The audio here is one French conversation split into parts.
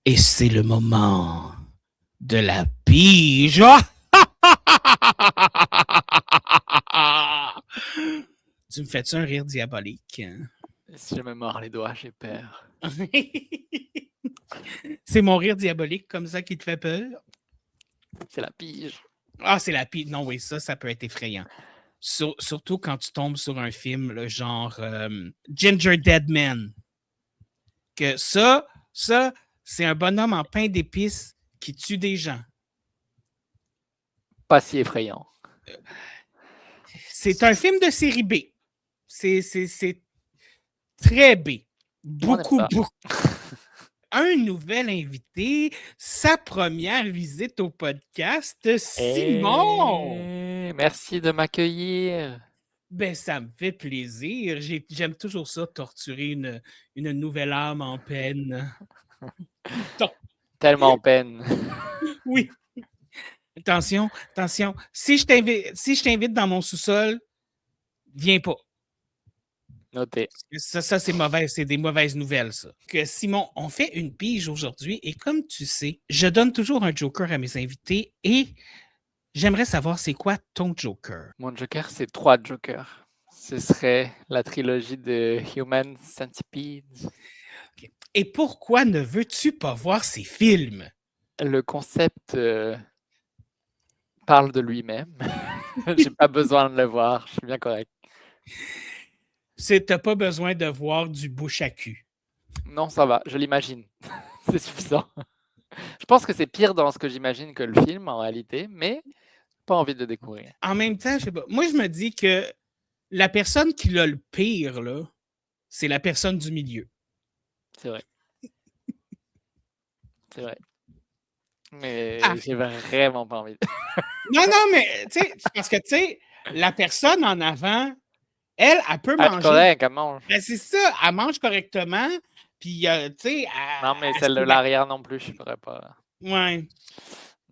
Et c'est le moment de la pige. Tu me fais-tu un rire diabolique? Si je me mords les doigts, j'ai peur. C'est mon rire diabolique comme ça qui te fait peur? C'est la pige. Ah, c'est la pige. Non, oui, ça peut être effrayant. Surtout quand tu tombes sur un film le genre Ginger Dead Man. Que ça, c'est un bonhomme en pain d'épices qui tue des gens. Pas si effrayant. C'est un film de série B. C'est très B. Beaucoup. Un nouvel invité, sa première visite au podcast, Simon! Merci de m'accueillir. Ben, ça me fait plaisir. J'aime toujours ça, torturer une nouvelle âme en peine. Tellement en peine. Oui. Attention. Si je t'invite dans mon sous-sol, viens pas. Noté. Ça c'est mauvais, c'est des mauvaises nouvelles, ça. Que Simon, on fait une pige aujourd'hui et comme tu sais, je donne toujours un joker à mes invités et j'aimerais savoir c'est quoi ton joker. Mon joker, c'est 3 jokers. Ce serait la trilogie de Human Centipede. Okay. Et pourquoi ne veux-tu pas voir ces films? Le concept parle de lui-même. J'ai pas besoin de le voir, je suis bien correct. T'as pas besoin de voir du bouche à cul. Non, ça va, je l'imagine. C'est suffisant. Je pense que c'est pire dans ce que j'imagine que le film en réalité, mais pas envie de le découvrir. En même temps, je sais pas. Moi, je me dis que la personne qui l'a le pire, là, c'est la personne du milieu. C'est vrai. C'est vrai. Mais Ah. j'ai vraiment pas envie. Non, mais, tu sais, parce que, tu sais, la personne en avant, elle peut Elle est manger. correcte, elle mange. Ben, c'est ça, elle mange correctement, puis, tu sais, Non, mais celle de l'arrière non plus, je pourrais pas. Ouais.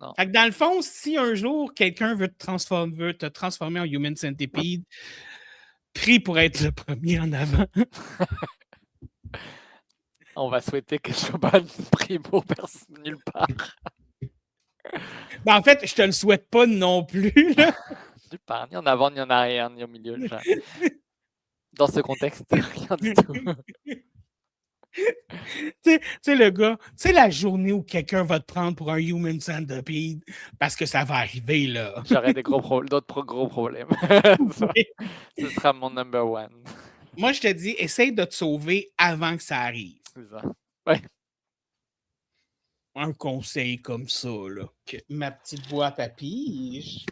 Non. Fait que dans le fond, si un jour quelqu'un veut te transformer en Human Centipede, prie pour être le premier en avant. On va souhaiter que je sois pas pris pour personne nulle part. Ben, en fait, je te le souhaite pas non plus. Là. Nulle part, ni en avant, ni en arrière, ni au milieu. Dans ce contexte, rien du tout. Tu sais, le gars, tu sais, la journée où quelqu'un va te prendre pour un Human Centipede, parce que ça va arriver, là. J'aurai d'autres gros problèmes. Ce sera mon number one. Moi, je te dis, essaye de te sauver avant que ça arrive. C'est ça. Ouais. Un conseil comme ça, là. Que ma petite boîte à pige.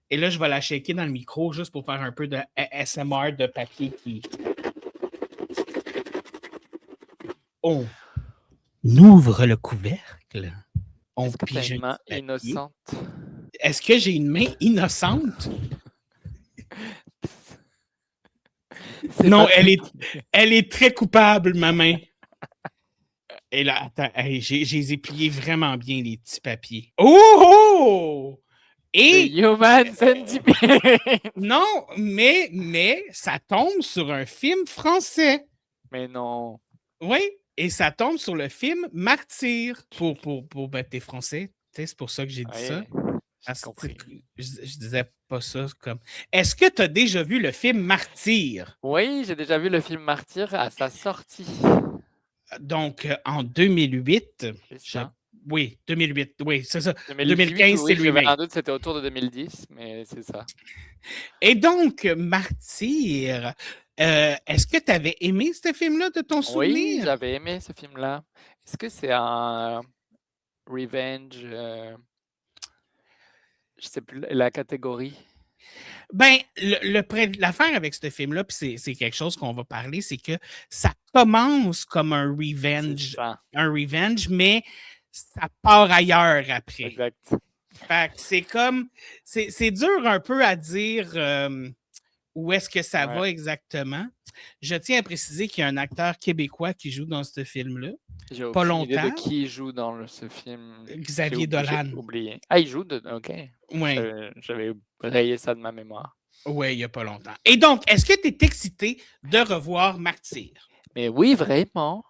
Et là, je vais la shaker dans le micro juste pour faire un peu de ASMR de papier qui. On ouvre le couvercle. On Est-ce que tu as une main innocente? Est-ce que j'ai une main innocente? Non, elle est très coupable, ma main. Et là, attends, j'ai plié vraiment bien les petits papiers. Oh! Et. Human Centipede! Non, mais ça tombe sur un film français. Mais non. Oui, et ça tombe sur le film Martyr. Ben, t'es français, c'est pour ça que j'ai dit ça. J'ai compris. Je disais pas ça comme. Est-ce que tu as déjà vu le film Martyr? Oui, j'ai déjà vu le film Martyr à sa sortie. Donc, en 2008. Oui, 2008, oui, c'est ça. 2015, oui, c'est le remake. J'avais un doute, c'était autour de 2010, mais c'est ça. Et donc, Martyr, est-ce que tu avais aimé ce film-là de ton souvenir? Oui, j'avais aimé ce film-là. Est-ce que c'est un revenge? Je sais plus la catégorie. Ben, l'affaire avec ce film-là, puis c'est quelque chose qu'on va parler, c'est que ça commence comme un revenge, mais ça part ailleurs après. Exact. Fait que c'est comme, c'est dur un peu à dire où est-ce que ça va exactement. Je tiens à préciser qu'il y a un acteur québécois qui joue dans ce film-là. J'ai aucune idée de qui joue dans ce film. Xavier Dolan. J'ai oublié. Ah, il joue OK. Oui. J'avais rayé ça de ma mémoire. Oui, il n'y a pas longtemps. Et donc, est-ce que tu es excité de revoir Martyr? Mais oui, vraiment.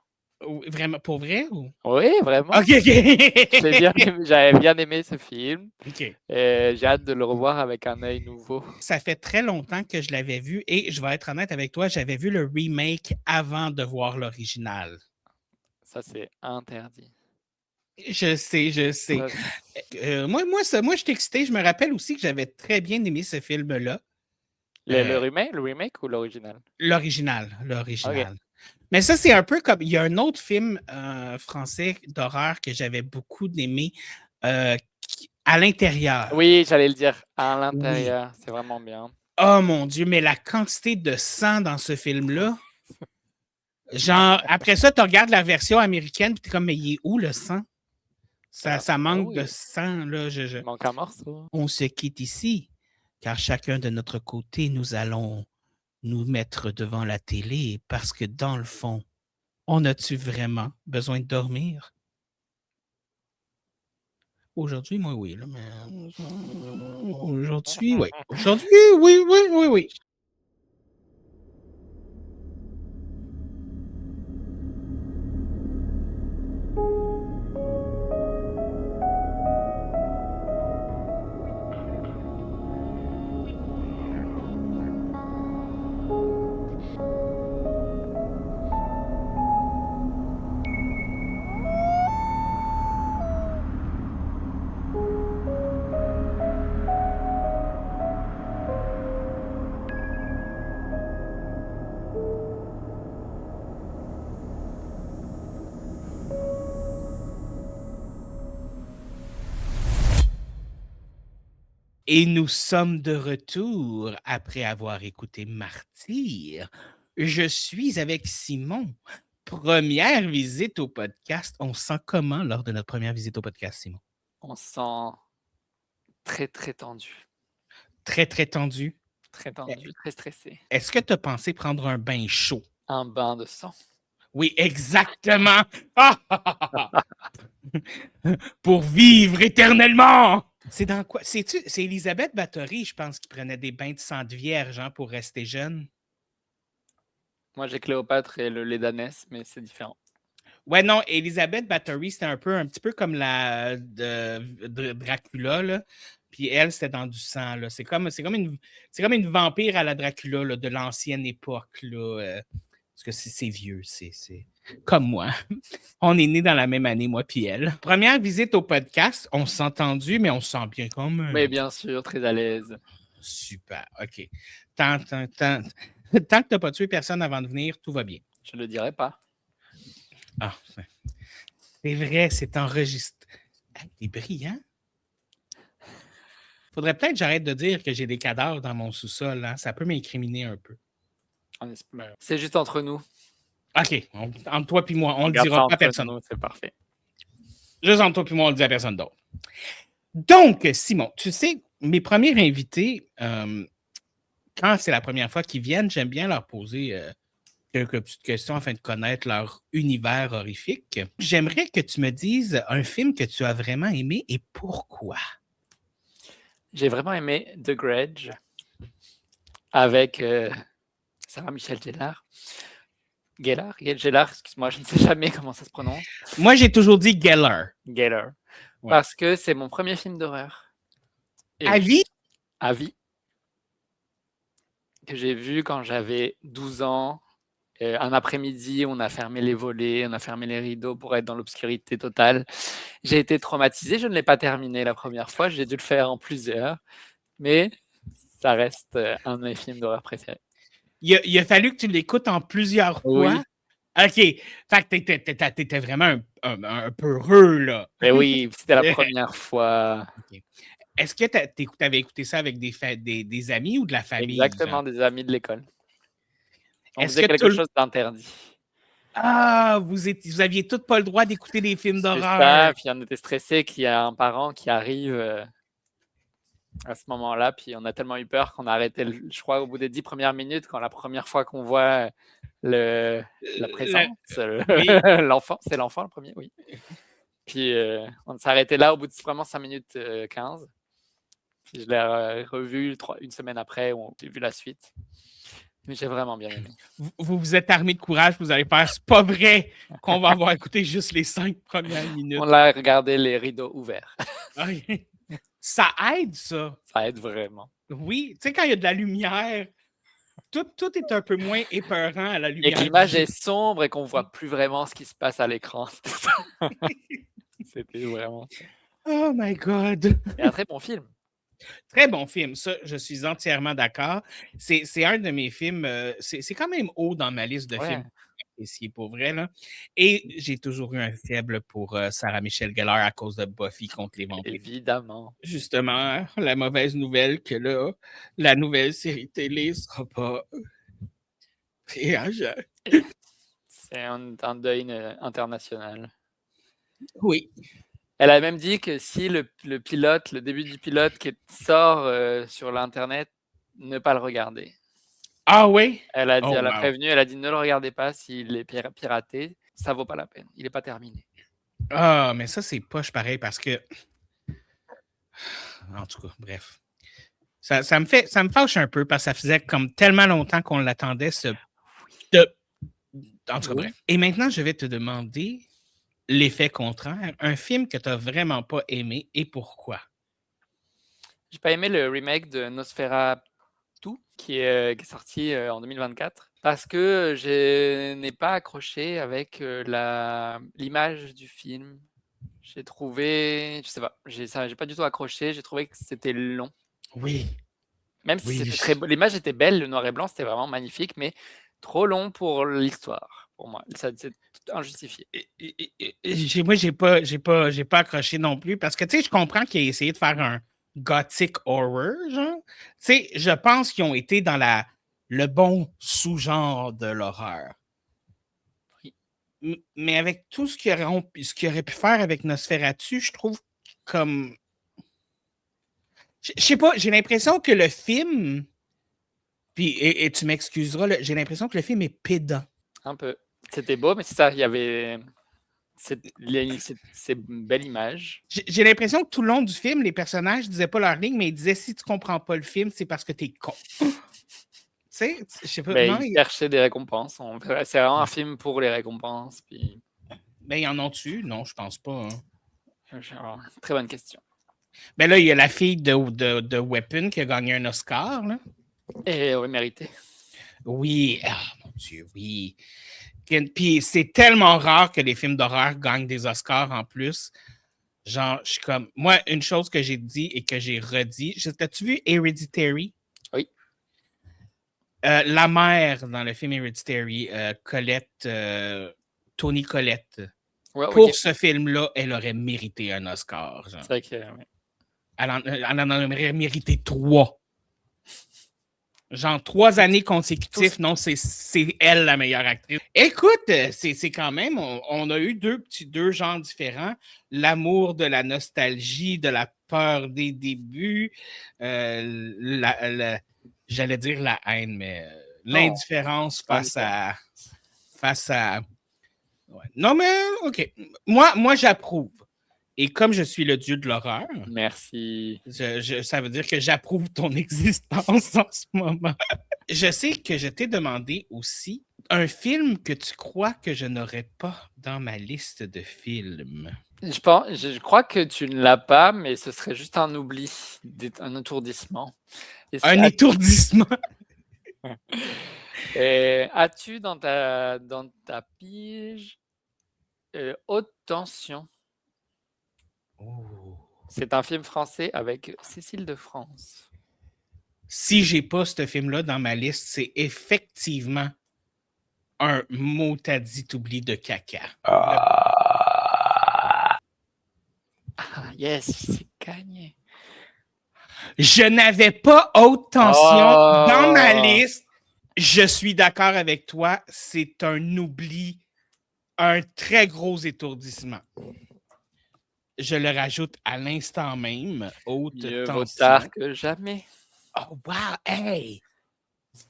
Vraiment, pour vrai? Ou... Oui, vraiment. OK, OK. J'avais bien aimé ce film. OK. J'ai hâte de le revoir avec un œil nouveau. Ça fait très longtemps que je l'avais vu et je vais être honnête avec toi, j'avais vu le remake avant de voir l'original. Ça, c'est interdit. Je sais, je sais. Ça, Moi, je suis excité. Je me rappelle aussi que j'avais très bien aimé ce film-là. le remake ou l'original? L'original, OK. l'original. Mais ça, c'est un peu comme... Il y a un autre film français d'horreur que j'avais beaucoup aimé à l'intérieur. Oui, j'allais le dire. À Oui. l'intérieur, c'est vraiment bien. Oh mon Dieu, mais la quantité de sang dans ce film-là, genre, après ça, tu regardes la version américaine, puis tu es comme, mais il est où le sang? Ça manque de oui. sang, là. Il manque un morceau. On se quitte ici, car chacun de notre côté, nous allons nous mettre devant la télé, parce que dans le fond, on a-tu vraiment besoin de dormir? Aujourd'hui, moi, oui. Là, mais... Aujourd'hui, oui. Aujourd'hui, oui, oui, oui, oui. Et nous sommes de retour après avoir écouté Martyr. Je suis avec Simon. Première visite au podcast. On se sent comment lors de notre première visite au podcast, Simon? On se sent très, très tendu. Très, très tendu. Très tendu, très stressé. Est-ce que tu as pensé prendre un bain chaud? Un bain de sang. Oui, exactement. Ah, ah, ah, ah. Pour vivre éternellement. C'est dans quoi? C'est Elisabeth Bathory, je pense, qui prenait des bains de sang de vierge hein, pour rester jeune. Moi, j'ai Cléopâtre et le lait d'ânesse, mais c'est différent. Ouais, non, Elisabeth Bathory, c'était un petit peu comme la de Dracula, là. Puis elle, c'était dans du sang, là. C'est comme une vampire à la Dracula, là, de l'ancienne époque, là. Parce que c'est vieux, c'est comme moi. On est nés dans la même année, moi puis elle. Première visite au podcast, on s'est entendu, mais on se sent bien quand même. Mais bien sûr, très à l'aise. Super, OK. Tant que tu n'as pas tué personne avant de venir, tout va bien. Je le dirai pas. Ah, c'est vrai, c'est enregistré. Hey, t'es brillant. Faudrait peut-être que j'arrête de dire que j'ai des cadavres dans mon sous-sol. Hein? Ça peut m'incriminer un peu. C'est juste entre nous. OK, entre toi et moi, on ne le Garde ça dira pas à entre personne. nous, c'est parfait. Juste entre toi et moi, on ne le dit à personne d'autre. Donc, Simon, tu sais, mes premiers invités, quand c'est la première fois qu'ils viennent, j'aime bien leur poser quelques petites questions afin de connaître leur univers horrifique. J'aimerais que tu me dises un film que tu as vraiment aimé et pourquoi. J'ai vraiment aimé The Grudge avec Sarah Michelle Gellar. Gellar, excuse-moi, je ne sais jamais comment ça se prononce. Moi, j'ai toujours dit Gellar. Gellar. Ouais. Parce que c'est mon premier film d'horreur. À vie? À vie. Que j'ai vu quand j'avais 12 ans. Un après-midi, on a fermé les volets, on a fermé les rideaux pour être dans l'obscurité totale. J'ai été traumatisé, je ne l'ai pas terminé la première fois, j'ai dû le faire en plusieurs, mais ça reste un de mes films d'horreur préférés. Il a fallu que tu l'écoutes en plusieurs fois? Oui. OK. Fait que t'étais vraiment un peu heureux, là. Mais oui, c'était la première fois. Okay. Est-ce que tu avais écouté ça avec des amis ou de la famille? Exactement, genre? des amis de l'école. On Est-ce faisait que quelque chose d'interdit. Ah, vous aviez tous pas le droit d'écouter des films C'est d'horreur. ça, puis on était stressés qu'il y a un parent qui arrive à ce moment-là, puis on a tellement eu peur qu'on a arrêté, je crois, au bout des 10 premières minutes, quand la première fois qu'on voit la présence, oui. l'enfant, c'est l'enfant le premier, oui. Puis on s'est arrêté là au bout de vraiment 5 minutes 15. Puis je l'ai revu une semaine après, où j'ai vu la suite. Mais j'ai vraiment bien aimé. Vous vous êtes armé de courage, vous allez faire, c'est pas vrai qu'on va avoir écouté juste les 5 premières minutes. On l'a regardé les rideaux ouverts. Ça aide, ça. Ça aide vraiment. Oui, tu sais, quand il y a de la lumière, tout est un peu moins épeurant à la Et lumière. que l'image est sombre et qu'on voit plus vraiment ce qui se passe à l'écran. C'était vraiment ça. Oh my God! Et un très bon film. Très bon film, ça, je suis entièrement d'accord. C'est un de mes films, c'est quand même haut dans ma liste de Ouais. films appréciés pour vrai, là. Et j'ai toujours eu un faible pour Sarah Michelle Gellar à cause de Buffy contre les vampires. Évidemment. Justement, la mauvaise nouvelle que là, la nouvelle série télé sera pas réagente. C'est un deuil international. Oui. Elle a même dit que si le pilote, le début du pilote qui sort sur l'internet, ne pas le regarder. Ah oui? Elle a dit, Oh, elle a wow. prévenu, elle a dit ne le regardez pas s'il est piraté, ça vaut pas la peine. Il n'est pas terminé. Ah, mais ça, c'est poche pareil parce que. En tout cas, bref. Ça me fâche un peu parce que ça faisait comme tellement longtemps qu'on l'attendait, En tout cas, Oui. bref. Et maintenant, je vais te demander l'effet contraire. Un film que tu n'as vraiment pas aimé et pourquoi? J'ai pas aimé le remake de Nosferatu qui est sorti en 2024 parce que je n'ai pas accroché avec l'image du film. J'ai trouvé, je sais pas, j'ai pas du tout accroché. J'ai trouvé que c'était long. Oui. Même si Oui. c'était très beau, l'image était belle, le noir et blanc, c'était vraiment magnifique, mais trop long pour l'histoire, pour moi. C'est injustifié. Moi, j'ai pas accroché non plus parce que, tu sais, je comprends qu'il ait essayé de faire un gothic horror, genre. Tu sais, je pense qu'ils ont été dans le bon sous-genre de l'horreur. Oui. Mais avec tout ce qu'ils auraient pu faire avec Nosferatu, je trouve comme... Je sais pas, j'ai l'impression que le film... Puis, et tu m'excuseras, j'ai l'impression que le film est pédant. Un peu. C'était beau, mais c'est ça, il y avait... C'est une belle image. J'ai l'impression que tout le long du film, les personnages disaient pas leur ligne, mais ils disaient si tu comprends pas le film, c'est parce que t'es con. Tu sais, je sais pas. Mais Non, ils cherchaient des récompenses. C'est vraiment un film pour les récompenses. Puis... Ben, ils en ont-tu? Non, je pense pas. Hein. Très bonne question. Ben là, il y a la fille de Weapon qui a gagné un Oscar. Là. Et oui, mérité. Oui, mon Dieu, oui. Puis c'est tellement rare que les films d'horreur gagnent des Oscars en plus. Genre, je suis comme... Moi, une chose que j'ai dit et que j'ai redit, t'as-tu vu Hereditary? Oui. La mère dans le film Hereditary, Colette, Toni Collette, Ouais, pour okay. ce film-là, elle aurait mérité un Oscar. Genre. C'est vrai que... Oui. Elle en aurait mérité 3. Genre 3 années consécutives, non, c'est elle la meilleure actrice. Écoute, c'est quand même, on a eu deux genres différents. L'amour de la nostalgie, de la peur des débuts, j'allais dire la haine, mais l'indifférence face à... Ouais. Non, mais OK. Moi j'approuve. Et comme je suis le dieu de l'horreur, merci. Ça veut dire que j'approuve ton existence en ce moment. Je sais que je t'ai demandé aussi un film que tu crois que je n'aurais pas dans ma liste de films. Je crois que tu ne l'as pas, mais ce serait juste un oubli, un étourdissement. Un étourdissement? As-tu dans ta pige Haute Tension? Oh. C'est un film français avec Cécile de France. Si j'ai pas ce film-là dans ma liste, c'est effectivement un mot à dit oubli de caca. Yes, c'est gagné. Je n'avais pas Haute Tension dans ma liste. Je suis d'accord avec toi. C'est un oubli, un très gros étourdissement. Je le rajoute à l'instant même. Haute Mieux Tension. vaut tard que jamais. Oh, wow! Hey!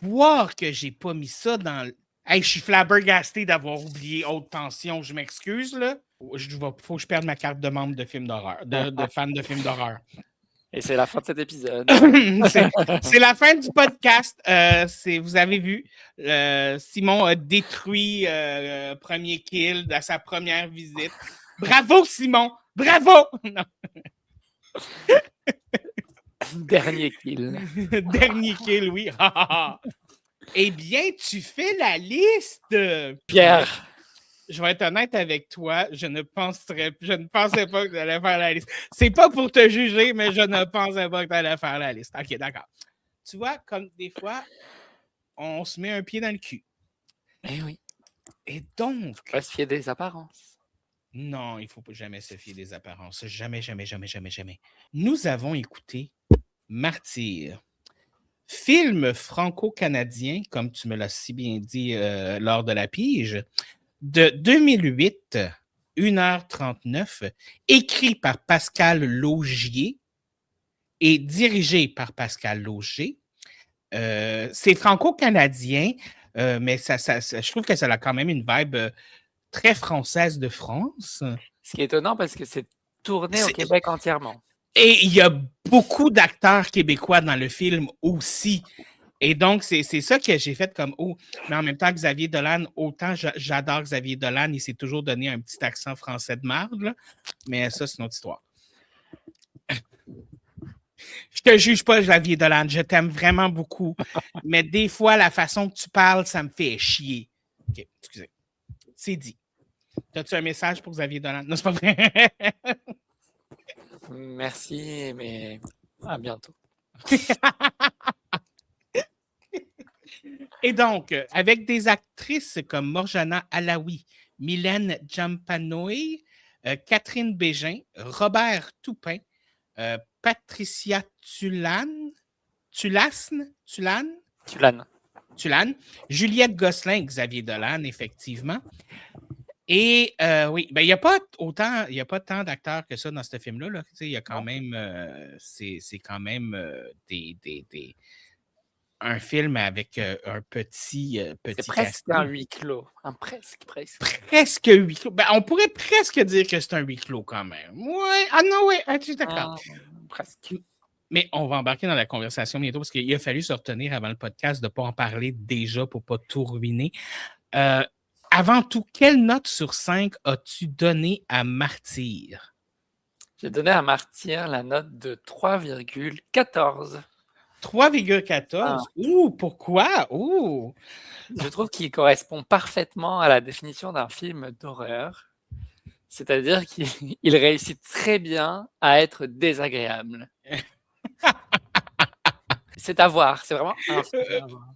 Voir que j'ai pas mis ça dans... Hey, je suis flabbergasté d'avoir oublié Haute Tension. Je m'excuse, là. Faut que je perde ma carte de membre de film d'horreur, de fan de films d'horreur. Et c'est la fin de cet épisode. C'est la fin du podcast. Vous avez vu, Simon a détruit premier kill à sa première visite. Bravo, Simon! Bravo! Non. Dernier kill. Dernier kill, oui. Eh bien, tu fais la liste. Pierre. Je vais être honnête avec toi, je ne pensais pas que tu allais faire la liste. C'est pas pour te juger, mais je ne pensais pas que tu allais faire la liste. OK, d'accord. Tu vois, comme des fois, on se met un pied dans le cul. Eh oui. Et donc... On va se fier des apparences. Non, il ne faut jamais se fier des apparences. Jamais, jamais, jamais, jamais, jamais. Nous avons écouté Martyr. Film franco-canadien, comme tu me l'as si bien dit lors de la pige, de 2008, 1h39, écrit par Pascal Laugier et dirigé par Pascal Laugier. C'est franco-canadien, mais je trouve que ça a quand même une vibe très française de France. Ce qui est étonnant parce que c'est tourné au Québec entièrement. Et il y a beaucoup d'acteurs québécois dans le film aussi. Et donc, c'est ça que j'ai fait comme « Oh ». Mais en même temps, Xavier Dolan, autant j'adore Xavier Dolan, il s'est toujours donné un petit accent français de marde, là. Mais ça, c'est une autre histoire. Je te juge pas, Xavier Dolan, je t'aime vraiment beaucoup. Mais des fois, la façon que tu parles, ça me fait chier. OK, excusez. C'est dit. As-tu un message pour Xavier Dolan? Non, c'est pas vrai. Merci, mais à bientôt. Et donc, avec des actrices comme Morjana Alaoui, Mylène Djampanoy, Catherine Bégin, Robert Toupin, Patricia Tulane, Juliette Gosselin, Xavier Dolan, effectivement. Et oui, ben, il n'y a pas tant d'acteurs que ça dans ce film-là. Là. Il y a quand même, c'est quand même un film avec un petit c'est presque casting. un huis clos. Presque. Presque huis clos. Ben, on pourrait presque dire que c'est un huis clos quand même. Ouais. Ah non, oui, je suis d'accord. Presque. Mais on va embarquer dans la conversation bientôt parce qu'il a fallu se retenir avant le podcast de ne pas en parler déjà pour ne pas tout ruiner. Avant tout, quelle note sur 5 as-tu donné à Martyr? J'ai donné à Martyr la note de 3,14. 3,14? Ouh, pourquoi? Ouh! Je trouve qu'il correspond parfaitement à la définition d'un film d'horreur. C'est-à-dire qu'il réussit très bien à être désagréable. C'est à voir, c'est vraiment un film à voir.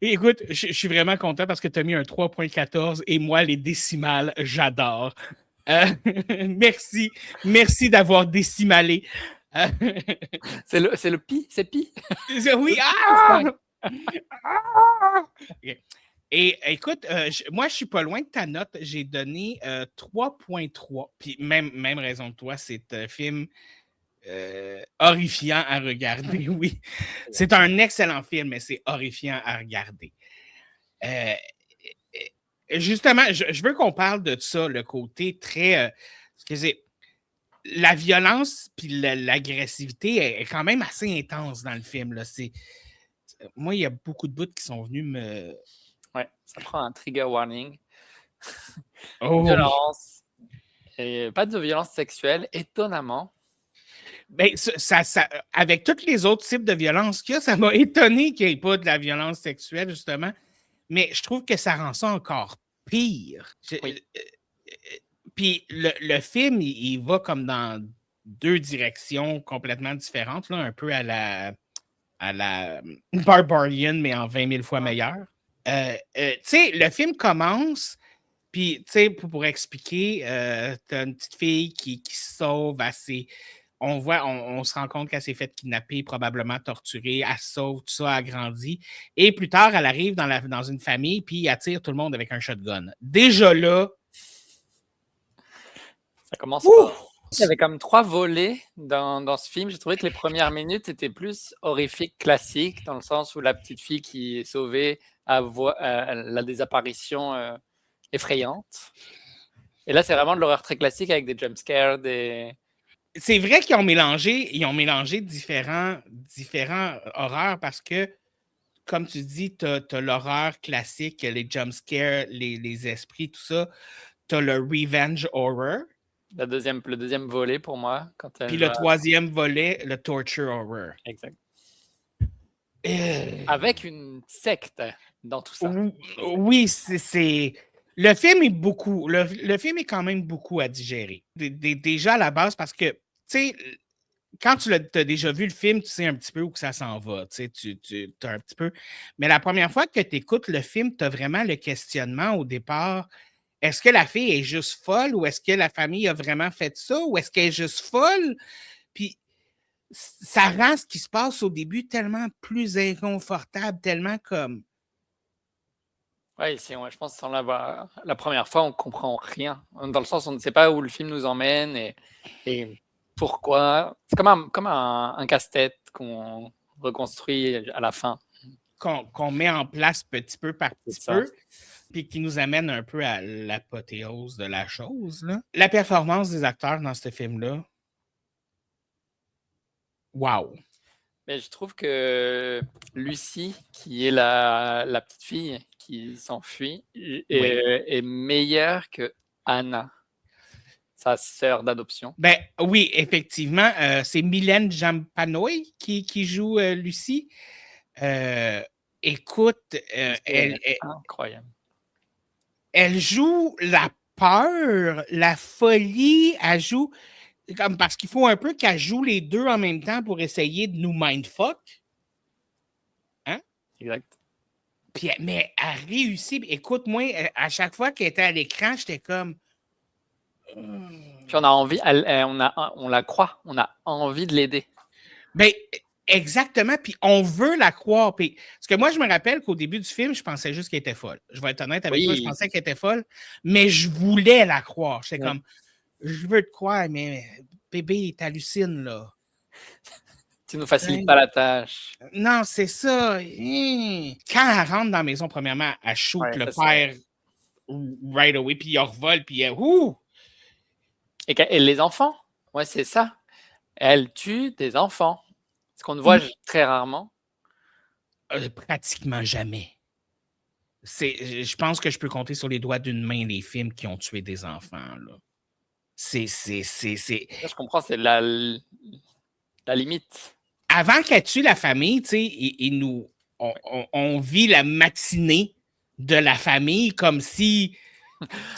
Écoute, je suis vraiment content parce que tu as mis un 3,14 et moi, les décimales, j'adore. Merci d'avoir décimalé. C'est le pi, c'est pi. Oui, Okay. Et écoute, moi, je suis pas loin de ta note. J'ai donné 3,3. Puis même raison que toi, c'est un film horrifiant à regarder, oui. C'est un excellent film, mais c'est horrifiant à regarder. Justement, je veux qu'on parle de ça, le côté très... la violence puis l'agressivité est quand même assez intense dans le film. Là. Moi, il y a beaucoup de bouts qui sont venus me... Ouais, ça prend un trigger warning. Oh, violence. Et pas de violence sexuelle, étonnamment. Ben, avec tous les autres types de violences qu'il y a, ça m'a étonné qu'il n'y ait pas de la violence sexuelle, justement. Mais je trouve que ça rend ça encore pire. Oui. Puis le film, il va comme dans deux directions complètement différentes, là, un peu à la Barbarian, mais en 20 000 fois meilleur. Tu sais, le film commence, puis, tu sais, pour expliquer, tu as une petite fille qui se sauve assez. On se rend compte qu'elle s'est faite kidnapper, probablement torturée, elle se sauve, tout ça, elle grandit. Et plus tard, elle arrive dans une famille, puis elle tire tout le monde avec un shotgun. Déjà là... Ça commence fort. Il y avait comme 3 volets dans ce film. J'ai trouvé que les premières minutes étaient plus horrifiques, classiques, dans le sens où la petite fille qui est sauvée a des apparitions effrayantes. Et là, c'est vraiment de l'horreur très classique avec des jumpscares, des c'est vrai qu'ils ont mélangé différents horreurs parce que, comme tu dis, tu as l'horreur classique, les jumpscares, les esprits, tout ça. Tu as le revenge horror. Le deuxième volet pour moi, quand Puis elle le va. troisième volet, le torture horror. Exact. Euh, Avec une secte dans tout ça. Oui, c'est. Le film est beaucoup. Le film est quand même beaucoup à digérer. Déjà à la base, parce que, tu sais, quand tu as déjà vu le film, tu sais un petit peu où que ça s'en va. Tu as un petit peu. Mais la première fois que tu écoutes le film, tu as vraiment le questionnement au départ. Est-ce que la fille est juste folle ou est-ce que la famille a vraiment fait ça ou est-ce qu'elle est juste folle? Puis ça rend ce qui se passe au début tellement plus inconfortable, tellement comme. Oui, je pense que sans l'avoir la première fois, on comprend rien. Dans le sens, on ne sait pas où le film nous emmène et pourquoi. C'est comme un casse-tête qu'on reconstruit à la fin. Qu'on met en place petit peu par C'est petit ça. peu, puis qui nous amène un peu à l'apothéose de la chose. Là. La performance des acteurs dans ce film-là, wow! Mais je trouve que Lucie, qui est la petite fille qui s'enfuit, Oui. est meilleure que Anna, sa sœur d'adoption. Ben oui, effectivement, c'est Mylène Jampanoy qui joue Lucie. Écoute, C'est incroyable. elle joue la peur, la folie, elle joue comme parce qu'il faut un peu qu'elle joue les deux en même temps pour essayer de nous mindfuck. Hein? Exact. Puis, mais elle réussit. Écoute, moi, à chaque fois qu'elle était à l'écran, j'étais comme. Puis on a envie, on la croit, on a envie de l'aider. Ben, exactement. Puis on veut la croire. Puis, parce que moi, je me rappelle qu'au début du film, je pensais juste qu'elle était folle. Je vais être honnête avec toi, je pensais qu'elle était folle, mais je voulais la croire. J'étais comme, je veux te croire, mais bébé, t'hallucines, là. Tu nous facilites pas la tâche. Non, c'est ça. Quand elle rentre dans la maison, premièrement, elle shoot le père right away, puis il revole, puis elle. Et les enfants, ouais, c'est ça. Elle tue des enfants. Ce qu'on ne voit très rarement. Pratiquement jamais. Je pense que je peux compter sur les doigts d'une main les films qui ont tué des enfants. Là. Je comprends, c'est la limite. Avant qu'elle tue la famille, tu sais, on vit la matinée de la famille comme si.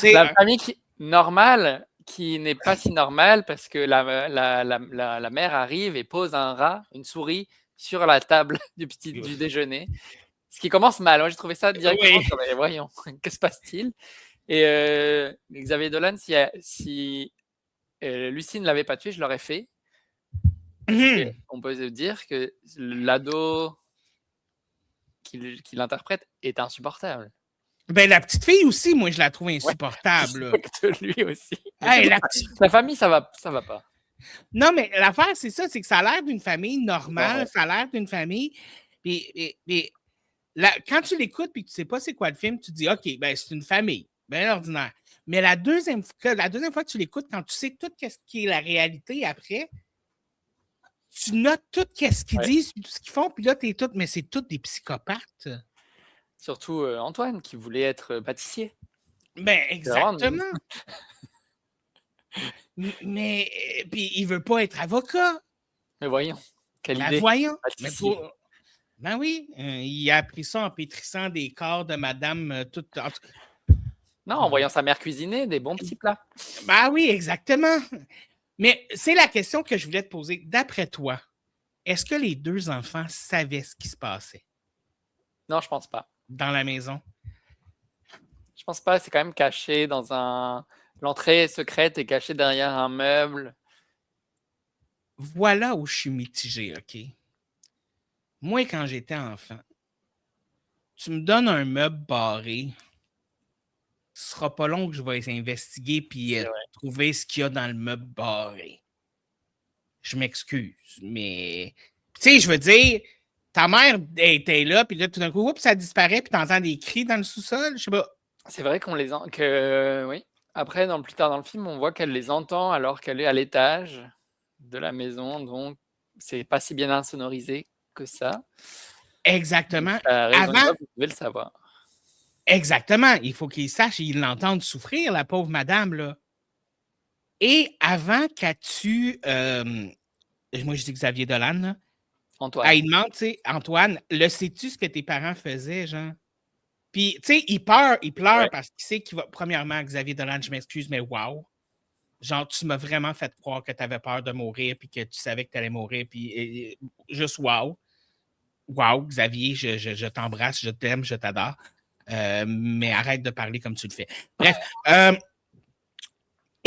La famille normale, qui n'est pas si normale parce que la mère arrive et pose un rat, une souris, sur la table du déjeuner. Ce qui commence mal. Moi, j'ai trouvé ça directement comme, voyons, que se passe-t-il? Et Xavier Dolan, si Lucie ne l'avait pas tué, je l'aurais fait. On peut se dire que l'ado qui l'interprète est insupportable. Ben, la petite fille aussi, moi, je la trouve insupportable. Ouais, lui aussi. Hey, la famille, ça va pas. Non, mais l'affaire, c'est ça, c'est que ça a l'air d'une famille normale, ça a l'air d'une famille. Puis, quand tu l'écoutes et que tu ne sais pas c'est quoi le film, tu te dis, OK, ben, c'est une famille, bien ordinaire. Mais la deuxième fois que tu l'écoutes, quand tu sais tout ce qui est la réalité après, tu notes tout ce qu'ils disent, tout ce qu'ils font, puis là, mais c'est tous des psychopathes. Surtout Antoine, qui voulait être pâtissier. Ben, exactement. Mais, puis il veut pas être avocat. Mais voyons, quelle idée. Voyons. Ben oui, il a appris ça en pétrissant des corps de madame toute. Non, en voyant sa mère cuisiner des bons petits plats. Ben oui, exactement. Mais c'est la question que je voulais te poser. D'après toi, est-ce que les deux enfants savaient ce qui se passait? Non, je pense pas. Dans la maison? Je pense pas. C'est quand même caché dans un. L'entrée secrète est cachée derrière un meuble. Voilà où je suis mitigé, OK? Moi, quand j'étais enfant, tu me donnes un meuble barré, ce sera pas long que je vais investiguer puis trouver ce qu'il y a dans le meuble barré. Je m'excuse, mais tu sais, je veux dire, ta mère était là, puis là, tout d'un coup, oups, ça disparaît, puis t'entends des cris dans le sous-sol, je sais pas. C'est vrai qu'on les oui. Après, plus tard dans le film, on voit qu'elle les entend alors qu'elle est à l'étage. de la maison, donc c'est pas si bien insonorisé que ça. Exactement. Raison de Avant, vous devez le savoir. exactement. Il faut qu'il sache, il l'entende souffrir, la pauvre madame, là. Et avant qu'elle tue, moi je dis Xavier Dolan, là, Antoine. elle demande, tu sais, Antoine, le sais-tu ce que tes parents faisaient, genre? Puis, tu sais, il pleure Ouais. parce qu'il sait qu'il va. Premièrement, Xavier Dolan, je m'excuse, mais wow! Genre, tu m'as vraiment fait croire que tu avais peur de mourir, puis que tu savais que tu allais mourir, puis juste wow! Wow, Xavier, je t'embrasse, je t'aime, je t'adore. Mais arrête de parler comme tu le fais. Bref.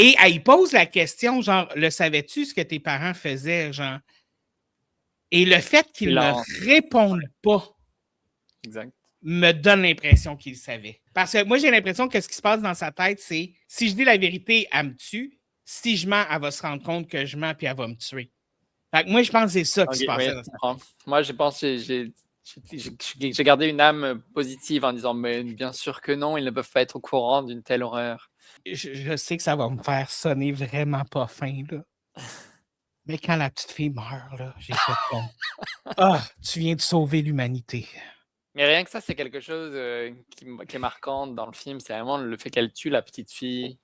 Et elle pose la question, genre, le savais-tu ce que tes parents faisaient, genre? Et le fait qu'il ne réponde pas Exact. me donne l'impression qu'il savait. Parce que moi, j'ai l'impression que ce qui se passe dans sa tête, c'est si je dis la vérité, elle me tue. Si je mens, elle va se rendre compte que je mens, puis elle va me tuer. Fait que moi, je pense que c'est ça qui se passait dans sa tête. Moi, je pense que j'ai gardé une âme positive en disant, mais bien sûr que non, ils ne peuvent pas être au courant d'une telle horreur. Je sais que ça va me faire sonner vraiment pas fin, là. Mais quand la petite fille meurt, là, j'ai fait comme ah, tu viens de sauver l'humanité. Mais rien que ça, c'est quelque chose qui est marquant dans le film. C'est vraiment le fait qu'elle tue la petite fille.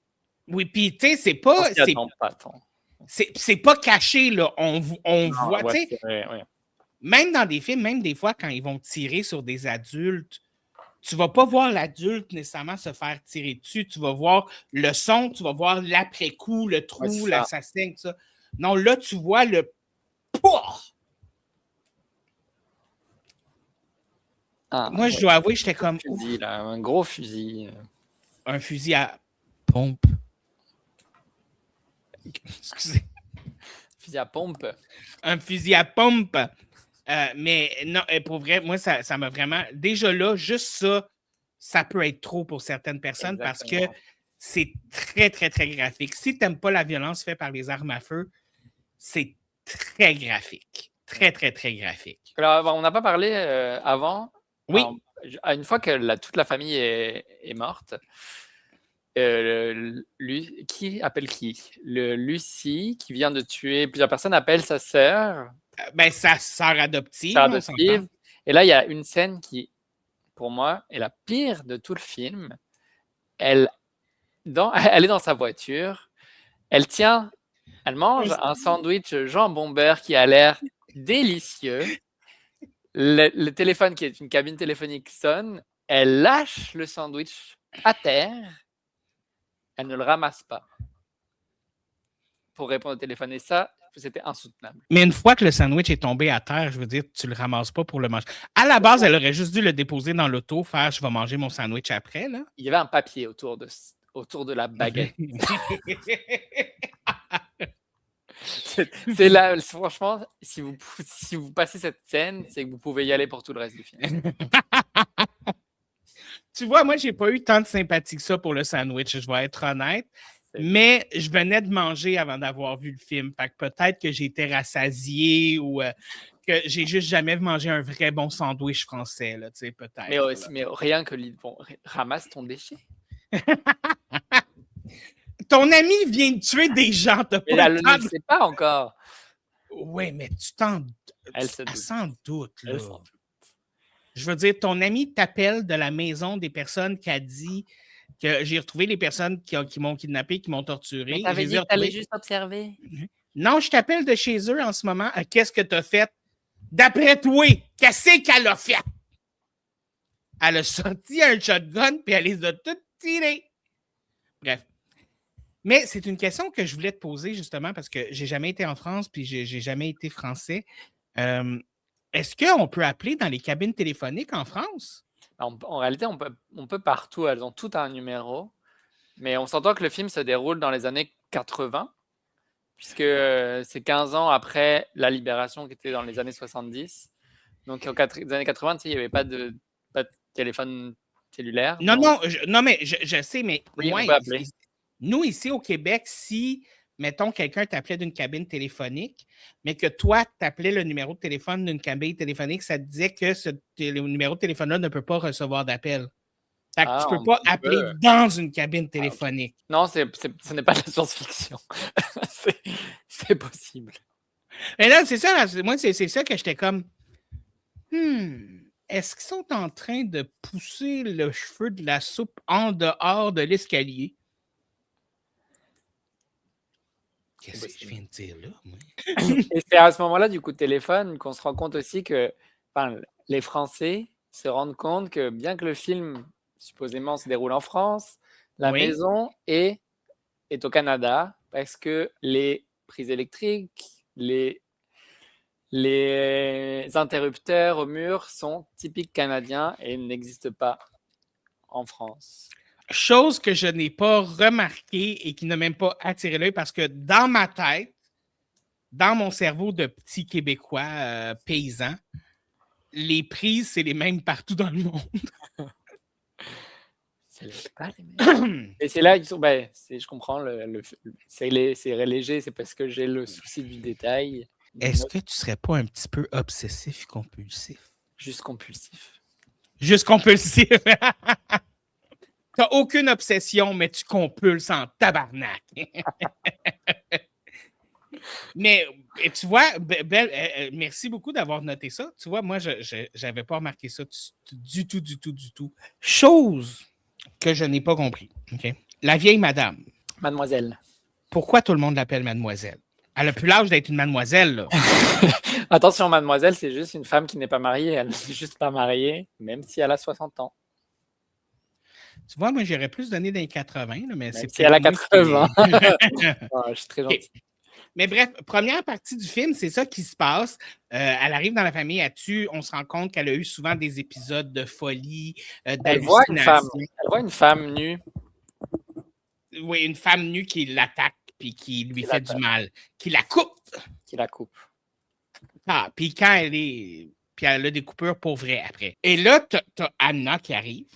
Oui, puis tu sais, c'est On pas. s'y attend pas tant. C'est pas caché, là. On voit, tu sais. Ouais. Même dans des films, même des fois, quand ils vont tirer sur des adultes, tu vas pas voir l'adulte nécessairement se faire tirer dessus. Tu vas voir le son, tu vas voir l'après-coup, le trou, l'assassin, tout ça. Non, là, tu vois le pouah! Moi, je dois avouer, j'étais comme. Fusil, là, un gros fusil. Un fusil à pompe. Excusez. Fusil à pompe. Un fusil à pompe. Mais non, pour vrai, moi, ça m'a vraiment. Déjà là, juste ça, ça peut être trop pour certaines personnes. Exactement. Parce que c'est très, très, très graphique. Si tu n'aimes pas la violence faite par les armes à feu, c'est très graphique. Très, très, très graphique. Alors, on n'a pas parlé avant. Oui. Alors, une fois que toute la famille est morte, qui appelle qui? Lucie, qui vient de tuer plusieurs personnes, appelle sa sœur. Sa sœur adoptive. Et là, il y a une scène qui, pour moi, est la pire de tout le film. Elle est dans sa voiture. Elle mange un sandwich jambon beurre qui a l'air délicieux. Le téléphone, qui est une cabine téléphonique, sonne. Elle lâche le sandwich à terre. Elle ne le ramasse pas pour répondre au téléphone. Et ça, c'était insoutenable. Mais une fois que le sandwich est tombé à terre, je veux dire, tu le ramasses pas pour le manger. À la base, elle aurait juste dû le déposer dans l'auto, faire je vais manger mon sandwich après, là. Il y avait un papier autour de la baguette. C'est là, franchement, si vous passez cette scène, c'est que vous pouvez y aller pour tout le reste du film. Tu vois, moi, j'ai pas eu tant de sympathie que ça pour le sandwich, je vais être honnête. Mais je venais de manger avant d'avoir vu le film. Fait que peut-être que j'ai été rassasié ou que j'ai juste jamais mangé un vrai bon sandwich français, là, tu sais, peut-être. Mais rien que ramasse ton déchet. Ton ami vient de tuer des gens, t'as pas elle ne le sait pas encore. Oui, mais elle s'en doute, là. Elle s'en doute. Je veux dire, ton ami t'appelle de la maison des personnes qui a dit que j'ai retrouvé les personnes qui m'ont kidnappé, qui m'ont torturé. Mais t'avais dit que t'allais juste observer. Non, je t'appelle de chez eux en ce moment. Qu'est-ce que t'as fait? D'après toi, qu'est-ce qu'elle a fait? Elle a sorti un shotgun puis elle les a toutes tirées. Bref. Mais c'est une question que je voulais te poser justement parce que j'ai jamais été en France puis j'ai jamais été français. Est-ce qu'on peut appeler dans les cabines téléphoniques en France? En réalité, on peut partout. Elles ont tout un numéro. Mais on s'entend que le film se déroule dans les années 80, puisque c'est 15 ans après la Libération qui était dans les années 70. Donc, dans les années 80, il n'y avait pas de téléphone cellulaire. Non, mais je sais, mais oui, on peut appeler. Nous, ici au Québec, si, mettons, quelqu'un t'appelait d'une cabine téléphonique, mais que toi, t'appelais le numéro de téléphone d'une cabine téléphonique, ça te disait que le numéro de téléphone-là ne peut pas recevoir d'appel. Fait que tu ne peux pas appeler dans une cabine téléphonique. Non, ce n'est pas de la science-fiction. C'est possible. Mais là, c'est ça, moi, c'est ça que j'étais comme, est-ce qu'ils sont en train de pousser le cheveu de la soupe en dehors de l'escalier? Qu'est-ce que je viens de dire là, moi? Et c'est à ce moment-là du coup de téléphone qu'on se rend compte aussi que les Français se rendent compte que bien que le film supposément se déroule en France, la Oui. maison est au Canada parce que les prises électriques, les interrupteurs au mur sont typiques canadiens et n'existent pas en France. Chose que je n'ai pas remarquée et qui n'a même pas attiré l'œil parce que dans ma tête, dans mon cerveau de petit Québécois paysan, les prises, c'est les mêmes partout dans le monde. C'est pas les mêmes. Et c'est là, je comprends, c'est léger, c'est parce que j'ai le souci du détail. Est-ce que tu serais pas un petit peu obsessif compulsif? Juste compulsif. Juste compulsif. T'as aucune obsession, mais tu compulses en tabarnak. Mais tu vois, merci beaucoup d'avoir noté ça. Tu vois, moi, je n'avais pas remarqué ça du tout. Chose que je n'ai pas compris. Okay? La vieille madame. Mademoiselle. Pourquoi tout le monde l'appelle mademoiselle? Elle n'a plus l'âge d'être une mademoiselle, là. Attention, mademoiselle, c'est juste une femme qui n'est pas mariée. Elle n'est juste pas mariée, même si elle a 60 ans. Tu vois, moi, j'aurais plus donné dans les 80, là, mais même c'est si elle a peut-être 80. Je suis très gentil. Okay. Mais bref, première partie du film, c'est ça qui se passe. Elle arrive dans la famille, elle tue. On se rend compte qu'elle a eu souvent des épisodes de folie, d'hallucination. Elle voit une femme nue. Oui, une femme nue qui l'attaque puis qui lui fait du mal, qui la coupe. Ah, puis quand elle est... Puis elle a des coupures pour vrai après. Et là, t'as Anna qui arrive.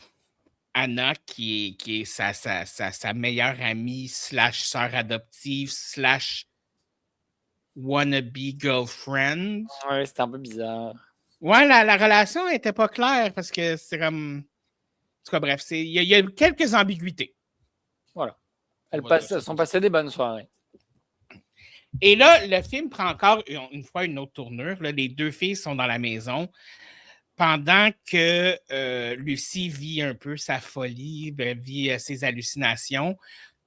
Anna qui est sa meilleure amie / sœur adoptive / wannabe girlfriend. Ouais, c'était un peu bizarre. Ouais, la relation n'était pas claire parce que c'est comme... En tout cas, bref, il y a quelques ambiguïtés. Voilà. Elles sont passées des bonnes soirées. Et là, le film prend encore une fois une autre tournure. Là, les deux filles sont dans la maison pendant que Lucie vit un peu sa folie, vit ses hallucinations.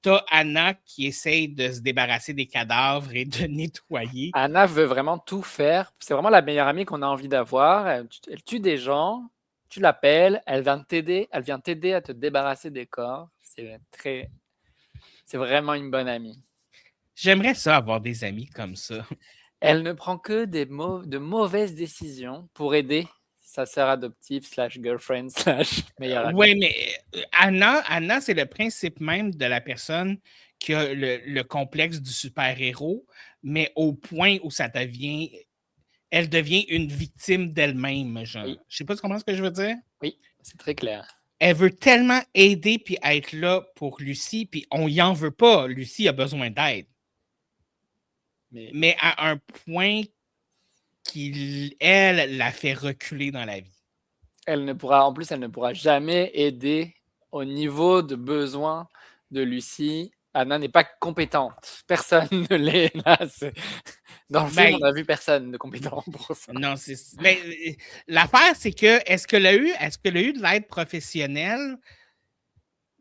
T'as Anna qui essaye de se débarrasser des cadavres et de nettoyer. Anna veut vraiment tout faire. C'est vraiment la meilleure amie qu'on a envie d'avoir. Elle tue des gens, tu l'appelles, elle vient t'aider à te débarrasser des corps. C'est vraiment une bonne amie. J'aimerais ça avoir des amis comme ça. Elle ne prend que de mauvaises décisions pour aider sa sœur adoptive / girlfriend / meilleure amie. Oui, mais Anna, c'est le principe même de la personne qui a le complexe du super-héros, mais au point où elle devient une victime d'elle-même. Genre. Oui. Je sais pas si tu comprends ce que je veux dire? Oui, c'est très clair. Elle veut tellement aider puis être là pour Lucie, puis on y en veut pas. Lucie a besoin d'aide. Mais à un point qu'elle la fait reculer dans la vie. Elle ne pourra jamais aider au niveau de besoin de Lucie. Anna n'est pas compétente. Personne ne l'est. Dans le film, on n'a vu personne de compétent pour ça. Non, mais l'affaire, c'est que est-ce qu'elle a eu de l'aide professionnelle?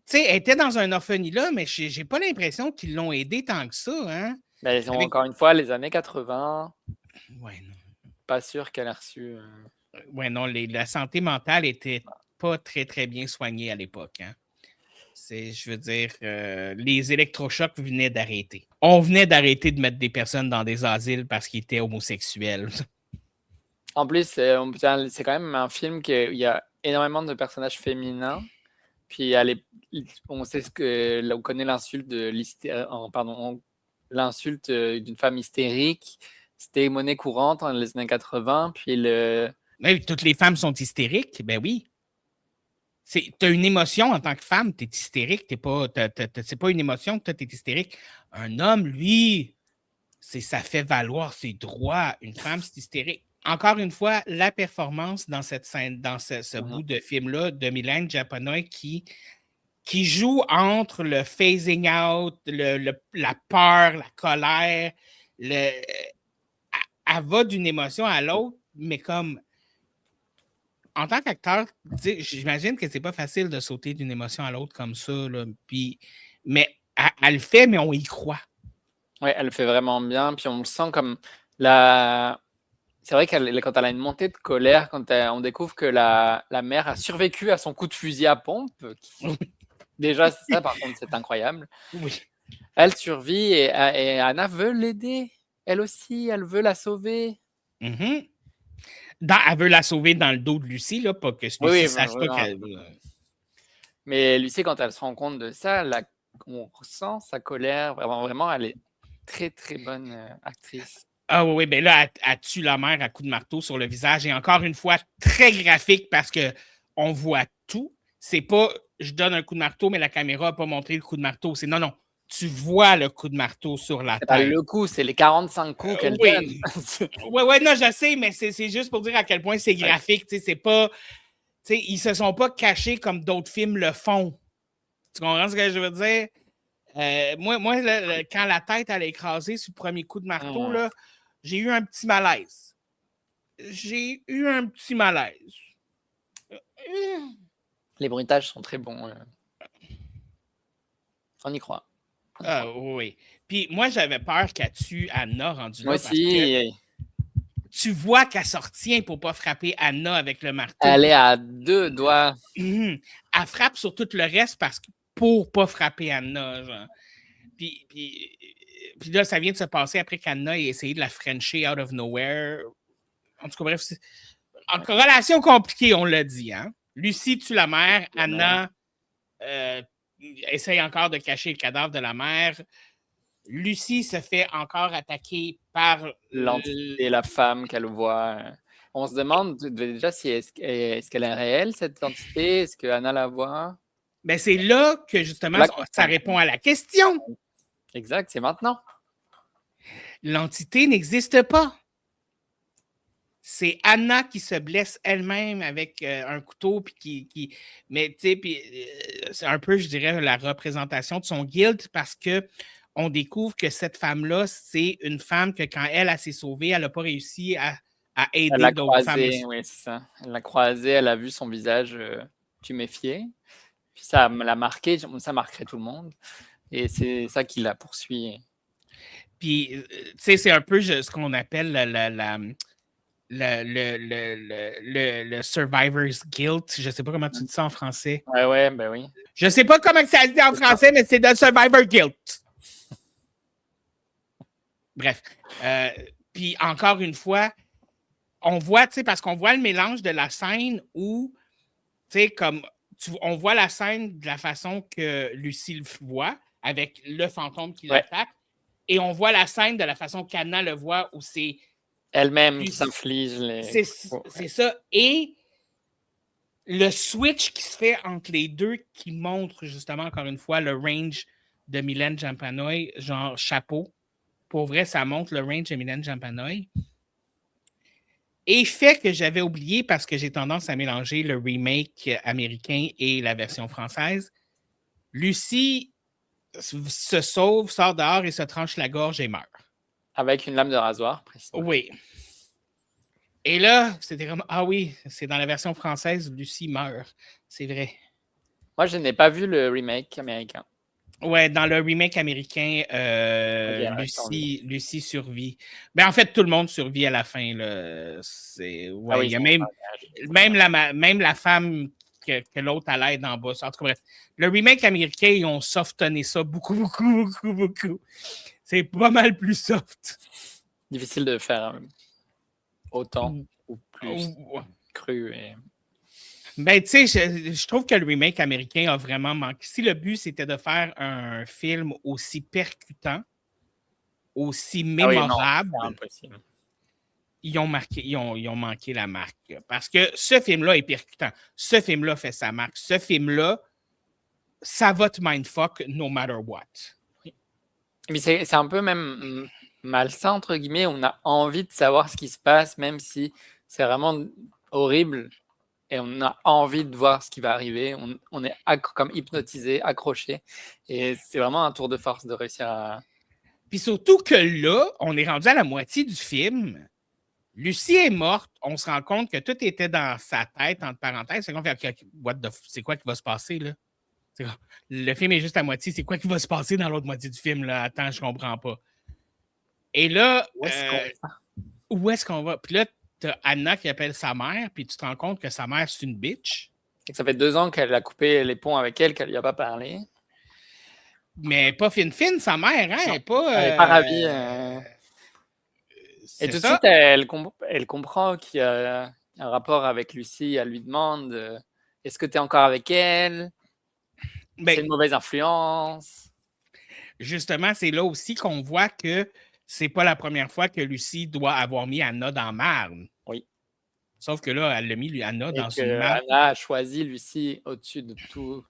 Tu sais, elle était dans un orphelinat, mais j'ai pas l'impression qu'ils l'ont aidée tant que ça, hein? Mais encore une fois, les années 80. Ouais, non. Pas sûr qu'elle a reçu. Ouais, non, la santé mentale était pas très, très bien soignée à l'époque, hein? Je veux dire, les électrochocs venaient d'arrêter. On venait d'arrêter de mettre des personnes dans des asiles parce qu'ils étaient homosexuels. En plus, c'est quand même un film qui il y a énormément de personnages féminins. Puis on sait on connaît l'insulte l'insulte d'une femme hystérique. C'était monnaie courante dans les années 80. Puis oui, toutes les femmes sont hystériques, ben oui. Tu as une émotion en tant que femme, tu es hystérique, c'est pas une émotion que tu es hystérique. Un homme, lui, ça fait valoir ses droits. Une femme, c'est hystérique. Encore une fois, la performance dans cette scène, dans ce bout de film-là de Mylène Japonais qui joue entre le phasing out, la peur, la colère. Elle elle va d'une émotion à l'autre, mais comme en tant qu'acteur, j'imagine que c'est pas facile de sauter d'une émotion à l'autre comme ça. Là, mais elle le fait, mais on y croit. Ouais, elle le fait vraiment bien. Puis on sent comme la. C'est vrai quand elle a une montée de colère, on découvre que la mère a survécu à son coup de fusil à pompe. Déjà, ça, par contre, c'est incroyable. Oui. Elle survit et Anna veut l'aider. Elle aussi, elle veut la sauver. Mm-hmm. Elle veut la sauver dans le dos de Lucie, là, pas que Lucie ne sache pas qu'elle. Mais Lucie, quand elle se rend compte de ça, on ressent sa colère. Vraiment, elle est très, très bonne actrice. Ah oui, ben là, elle tue la mère à coups de marteau sur le visage. Et encore une fois, très graphique parce qu'on voit tout. C'est pas je donne un coup de marteau, mais la caméra n'a pas montré le coup de marteau. C'est non, tu vois le coup de marteau sur la tête. C'est pas le coup, c'est les 45 coups qu'elle donne. Oui, non, je sais, mais c'est juste pour dire à quel point c'est graphique. C'est pas. Ils se sont pas cachés comme d'autres films le font. Tu comprends ce que je veux dire? Moi quand la tête elle a écrasé sur le premier coup de marteau, là, j'ai eu un petit malaise. Les bruitages sont très bons. On y croit. Oui. Puis moi, j'avais peur qu'elle tue Anna rendue là. Moi aussi. Tu vois qu'elle se retient pour ne pas frapper Anna avec le marteau. Elle est à 2 doigts. Elle frappe sur tout le reste pour ne pas frapper Anna. Genre. Puis là, ça vient de se passer après qu'Anna ait essayé de la frencher out of nowhere. En tout cas, bref, en relation compliquée, on l'a dit. Hein? Lucie tue la mère. Anna essaye encore de cacher le cadavre de la mère. Lucie se fait encore attaquer par l'entité, la femme qu'elle voit. On se demande déjà si est-ce qu'elle est réelle, cette entité? Est-ce que Anna la voit? Ben c'est là que justement ça répond à la question. Exact, c'est maintenant. L'entité n'existe pas. C'est Anna qui se blesse elle-même avec un couteau, mais tu sais, c'est un peu, je dirais, la représentation de son guilt parce que on découvre que cette femme-là, c'est une femme que quand elle s'est sauvée, elle n'a pas réussi à aider d'autres femmes. Oui, c'est ça. Elle l'a croisée, elle a vu son visage tuméfié. Puis ça l'a marqué, ça marquerait tout le monde. Et c'est ça qui la poursuit. Puis, tu sais, c'est un peu ce qu'on appelle le survivor's guilt. Je ne sais pas comment tu dis ça en français. Ouais, ben oui. Je ne sais pas comment ça se dit en français, mais c'est le survivor guilt. Bref. Puis encore une fois, on voit, tu sais, parce qu'on voit le mélange de la scène où, tu sais, on voit la scène de la façon que Lucie le voit, avec le fantôme qui l'attaque, et on voit la scène de la façon qu'Anna le voit, où c'est elle-même qui s'inflige les... C'est ça. Et le switch qui se fait entre les deux, qui montre justement, encore une fois, le range de Mylène Jampanoy, genre chapeau. Pour vrai, ça montre le range de Mylène Jampanoy. Et fait que j'avais oublié parce que j'ai tendance à mélanger le remake américain et la version française. Lucie se sauve, sort dehors et se tranche la gorge et meurt. Avec une lame de rasoir, précisément. Oui. Et là, c'était comme, ah oui, c'est dans la version française, Lucie meurt. C'est vrai. Moi, je n'ai pas vu le remake américain. Ouais, dans le remake américain, Lucie survit. Ben, en fait, tout le monde survit à la fin. Là. Il y a même la femme que l'autre a l'aide en bas. En tout cas, bref. Le remake américain, ils ont softonné ça beaucoup. C'est pas mal plus soft. Difficile de faire autant ou plus cru. Ben, tu sais, je trouve que le remake américain a vraiment manqué. Si le but, c'était de faire un film aussi percutant, aussi mémorable, c'est impossible. Ils ont manqué la marque. Parce que ce film-là est percutant. Ce film-là fait sa marque. Ce film-là, ça va te mindfuck no matter what. Oui. Mais c'est un peu même malsain, entre guillemets. On a envie de savoir ce qui se passe, même si c'est vraiment horrible. Et on a envie de voir ce qui va arriver. On est comme hypnotisé, accroché. Et c'est vraiment un tour de force de réussir à... Puis surtout que là, on est rendu à la moitié du film. Lucie est morte. On se rend compte que tout était dans sa tête, entre parenthèses. C'est qu'on fait, c'est quoi qui va se passer, là? Le film est juste à moitié. C'est quoi qui va se passer dans l'autre moitié du film, là? Attends, je comprends pas. Et là, Où est-ce qu'on va? où est-ce qu'on va? Puis là, t'as Anna qui appelle sa mère, puis tu te rends compte que sa mère, c'est une bitch. Et que ça fait 2 ans qu'elle a coupé les ponts avec elle, qu'elle lui a pas parlé. Mais pas fine, sa mère, hein? Non, Elle n'est pas. elle n'est pas ravie. Et tout de suite, elle comprend qu'il y a un rapport avec Lucie. Elle lui demande est-ce que tu es encore avec elle? C'est une mauvaise influence. Justement, c'est là aussi qu'on voit que c'est pas la première fois que Lucie doit avoir mis Anna dans marne. Oui. Sauf que là, elle l'a mis Anna dans une marne. Anna a choisi Lucie au-dessus de tout.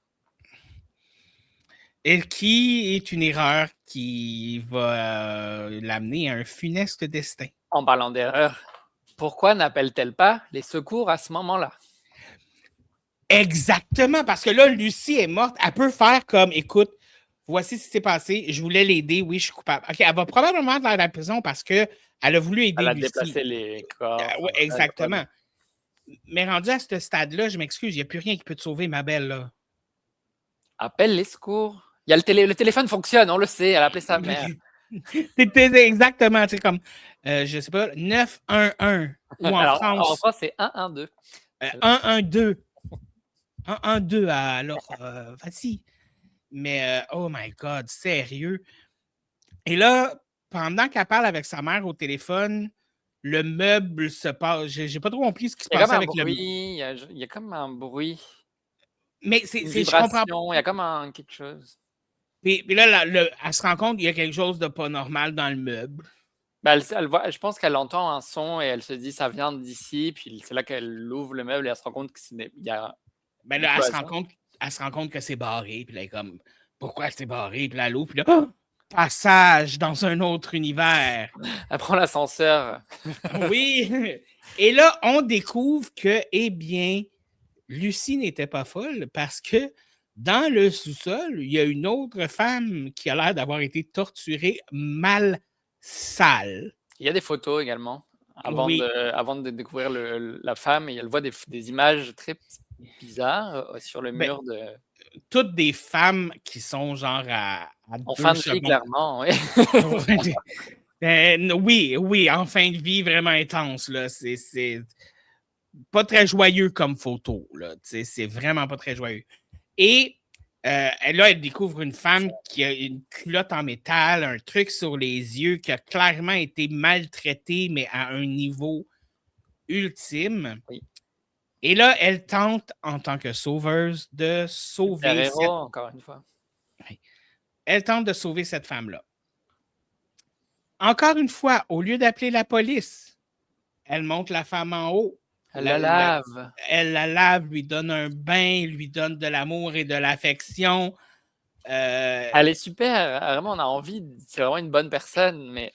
Et qui est une erreur qui va l'amener à un funeste destin. En parlant d'erreur, pourquoi n'appelle-t-elle pas les secours à ce moment-là? Exactement, parce que là, Lucie est morte. Elle peut faire comme, écoute, voici ce qui s'est passé, je voulais l'aider, oui, je suis coupable. OK, elle va probablement être dans la prison parce qu'elle a voulu aider Elle a Lucie. déplacé les corps. Oui, exactement. Mais rendu à ce stade-là, je m'excuse, il n'y a plus rien qui peut te sauver, ma belle. Là. Appelle les secours. Il y a le téléphone fonctionne, on le sait, elle a appelé sa mère. Exactement, tu sais, comme, je sais pas, 911. Ou en Alors, France. En France, c'est 112. 112. 112, alors, vas-y. Mais, oh my God, sérieux. Et là, pendant qu'elle parle avec sa mère au téléphone, le meuble se passe. J'ai pas trop compris ce qui se passait avec le meuble. Il y a comme un bruit. Mais je comprends pas. Il y a comme quelque chose. Puis là, elle se rend compte qu'il y a quelque chose de pas normal dans le meuble. Ben, je pense qu'elle entend un son et elle se dit ça vient d'ici. Puis c'est là qu'elle ouvre le meuble et elle se rend compte qu'il y a. Ben là, elle se rend compte que c'est barré. Puis là, elle est comme, pourquoi c'est barré? Puis là, elle ouvre. Puis là, passage dans un autre univers. Elle prend l'ascenseur. Oui. Et là, on découvre que, eh bien, Lucie n'était pas folle parce que dans le sous-sol, il y a une autre femme qui a l'air d'avoir été torturée mal sale. Il y a des photos également. Avant de découvrir la femme, elle voit des images très bizarres sur le mur de. Toutes des femmes qui sont genre en fin de vie, clairement, oui. Oui, en fin de vie vraiment intense. Là. C'est pas très joyeux comme photo. Là. C'est vraiment pas très joyeux. Et là, elle découvre une femme qui a une culotte en métal, un truc sur les yeux, qui a clairement été maltraitée, mais à un niveau ultime. Oui. Et là, elle tente, en tant que sauveuse, de sauver encore une fois. Elle tente de sauver cette femme-là. Encore une fois, au lieu d'appeler la police, elle monte la femme en haut. Elle la lave. Elle la lave, lui donne un bain, lui donne de l'amour et de l'affection. Elle est super. Vraiment, on a envie. C'est vraiment une bonne personne, mais.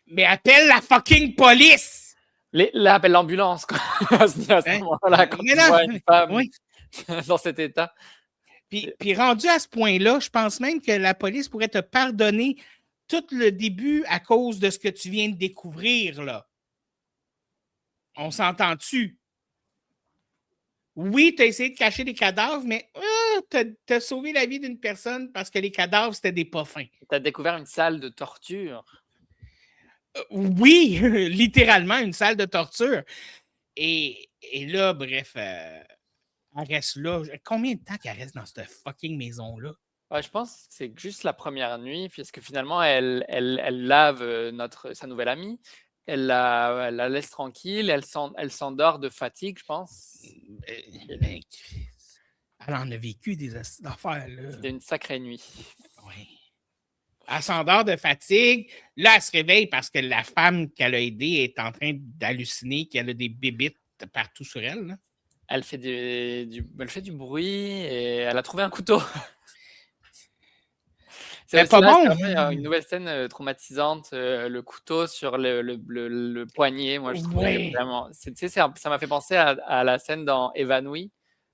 Mais appelle la fucking police! Là, appelle l'ambulance, quoi. À ce moment-là, quand tu vois une femme dans cet état. Puis rendu à ce point-là, je pense même que la police pourrait te pardonner tout le début à cause de ce que tu viens de découvrir, là. On s'entend-tu? Oui, tu as essayé de cacher des cadavres, mais tu as sauvé la vie d'une personne parce que les cadavres, c'était des pas fins. Tu as découvert une salle de torture. Oui, littéralement, une salle de torture. Et là, bref, elle reste là. Combien de temps qu'elle reste dans cette fucking maison-là? Ouais, je pense que c'est juste la première nuit, puisque finalement, elle lave sa nouvelle amie. Elle la laisse tranquille. Elle s'endort de fatigue, je pense. Elle en a vécu des affaires, là. C'était une sacrée nuit. Oui. Elle s'endort de fatigue. Là, elle se réveille parce que la femme qu'elle a aidée est en train d'halluciner qu'elle a des bébites partout sur elle. Là. Elle fait du bruit et elle a trouvé un couteau. C'est pas bon. Une nouvelle scène traumatisante, le couteau sur le poignet. Moi, je trouvais vraiment. Ça m'a fait penser à la scène dans Évanoui.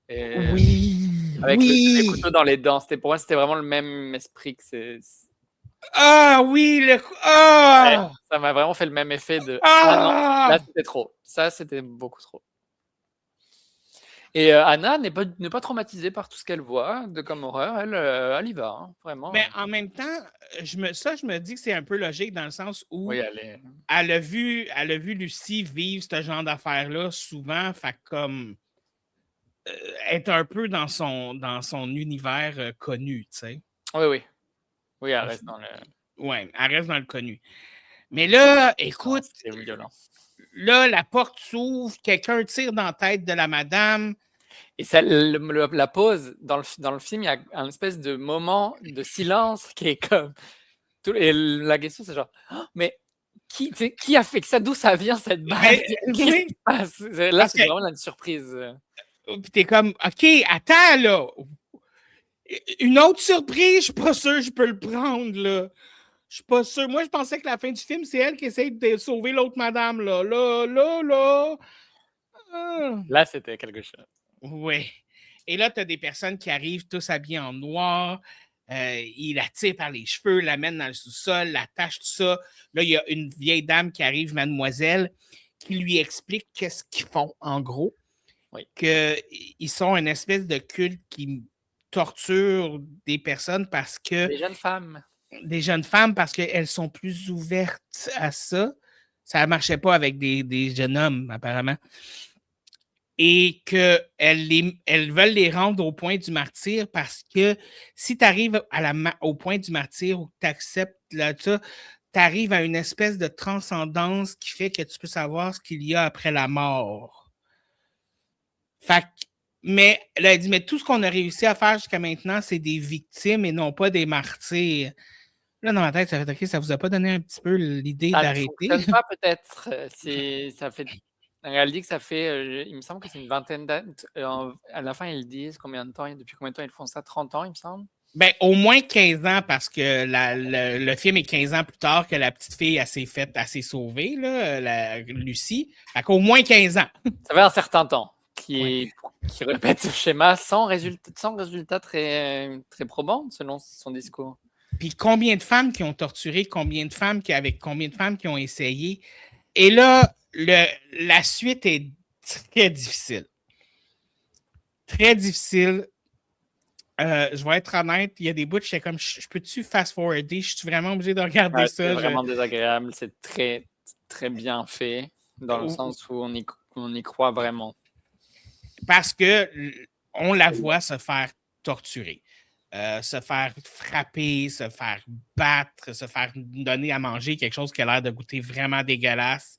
Oui. Avec les couteaux dans les dents. Pour moi, c'était vraiment le même esprit que c'est. Ah oui, Ouais, ça m'a vraiment fait le même effet de ah non, là c'était trop. Ça, c'était beaucoup trop. Et Anna n'est pas traumatisée par tout ce qu'elle voit de comme horreur. Elle y va, hein, vraiment. Mais en même temps, je me dis que c'est un peu logique dans le sens où Oui, elle est. elle a vu Lucie vivre ce genre d'affaires-là souvent, fait comme être un peu dans son univers connu, tu sais. Oui, oui. Oui, elle reste dans le. Ouais, elle reste dans le connu. Mais là, Non, écoute, c'était violent. là, la porte s'ouvre, quelqu'un tire dans la tête de la madame. Et ça, la pause, dans le film, il y a un espèce de moment de silence qui est comme. Et la question, c'est genre, oh, mais qui a fait que ça? D'où ça vient cette balle? Mais, Qu'est-ce oui, qui se passe? Là, parce c'était que vraiment une surprise. puis t'es comme, OK, attends, là. Une autre surprise, je suis pas sûr que je peux le prendre, là. Je suis pas sûr. Moi, je pensais que la fin du film, c'est elle qui essaye de sauver l'autre madame, là. Là. Ah. Là, c'était quelque chose. Ouais. Et là, tu as des personnes qui arrivent tous habillés en noir. Il la tire par les cheveux, l'amène dans le sous-sol, l'attache, tout ça. Là, il y a une vieille dame qui arrive, mademoiselle, qui lui explique qu'est-ce qu'ils font, en gros. Oui. Qu'ils sont une espèce de culte qui torture des personnes parce que. Les jeunes femmes. Des jeunes femmes parce qu'elles sont plus ouvertes à ça. Ça ne marchait pas avec des jeunes hommes, apparemment. Et qu'elles veulent les rendre au point du martyr parce que si tu arrives au point du martyr ou que tu acceptes ça, tu arrives à une espèce de transcendance qui fait que tu peux savoir ce qu'il y a après la mort. Fait mais là, elle dit, mais tout ce qu'on a réussi à faire jusqu'à maintenant, c'est des victimes et non pas des martyrs. Là, dans ma tête, ça fait OK, ça vous a pas donné un petit peu l'idée Ça ne d'arrêter? fonctionne pas peut-être. Ça fait. Elle dit que ça fait, il me semble que c'est une vingtaine d'années. À la fin, ils disent combien de temps, depuis combien de temps ils font ça? 30 ans, il me semble. Ben, au moins 15 ans, parce que le film est 15 ans plus tard que la petite fille elle s'est sauvée, là, Lucie. Fait qu'au moins 15 ans. Ça fait un certain temps Ouais. qui répète ce schéma sans résultat très, très probant selon son discours. Puis combien de femmes qui ont torturé, combien de femmes qui ont essayé. Et là, la suite est très difficile. Très difficile. Je vais être honnête, il y a des bouts, j'étais comme, je peux-tu fast-forwarder? Je suis vraiment obligé de regarder Ouais, ça. c'est vraiment désagréable. C'est très, très bien fait dans le Ou- sens où on y croit vraiment. Parce que on la voit se faire torturer, se faire frapper, se faire battre, se faire donner à manger quelque chose qui a l'air de goûter vraiment dégueulasse.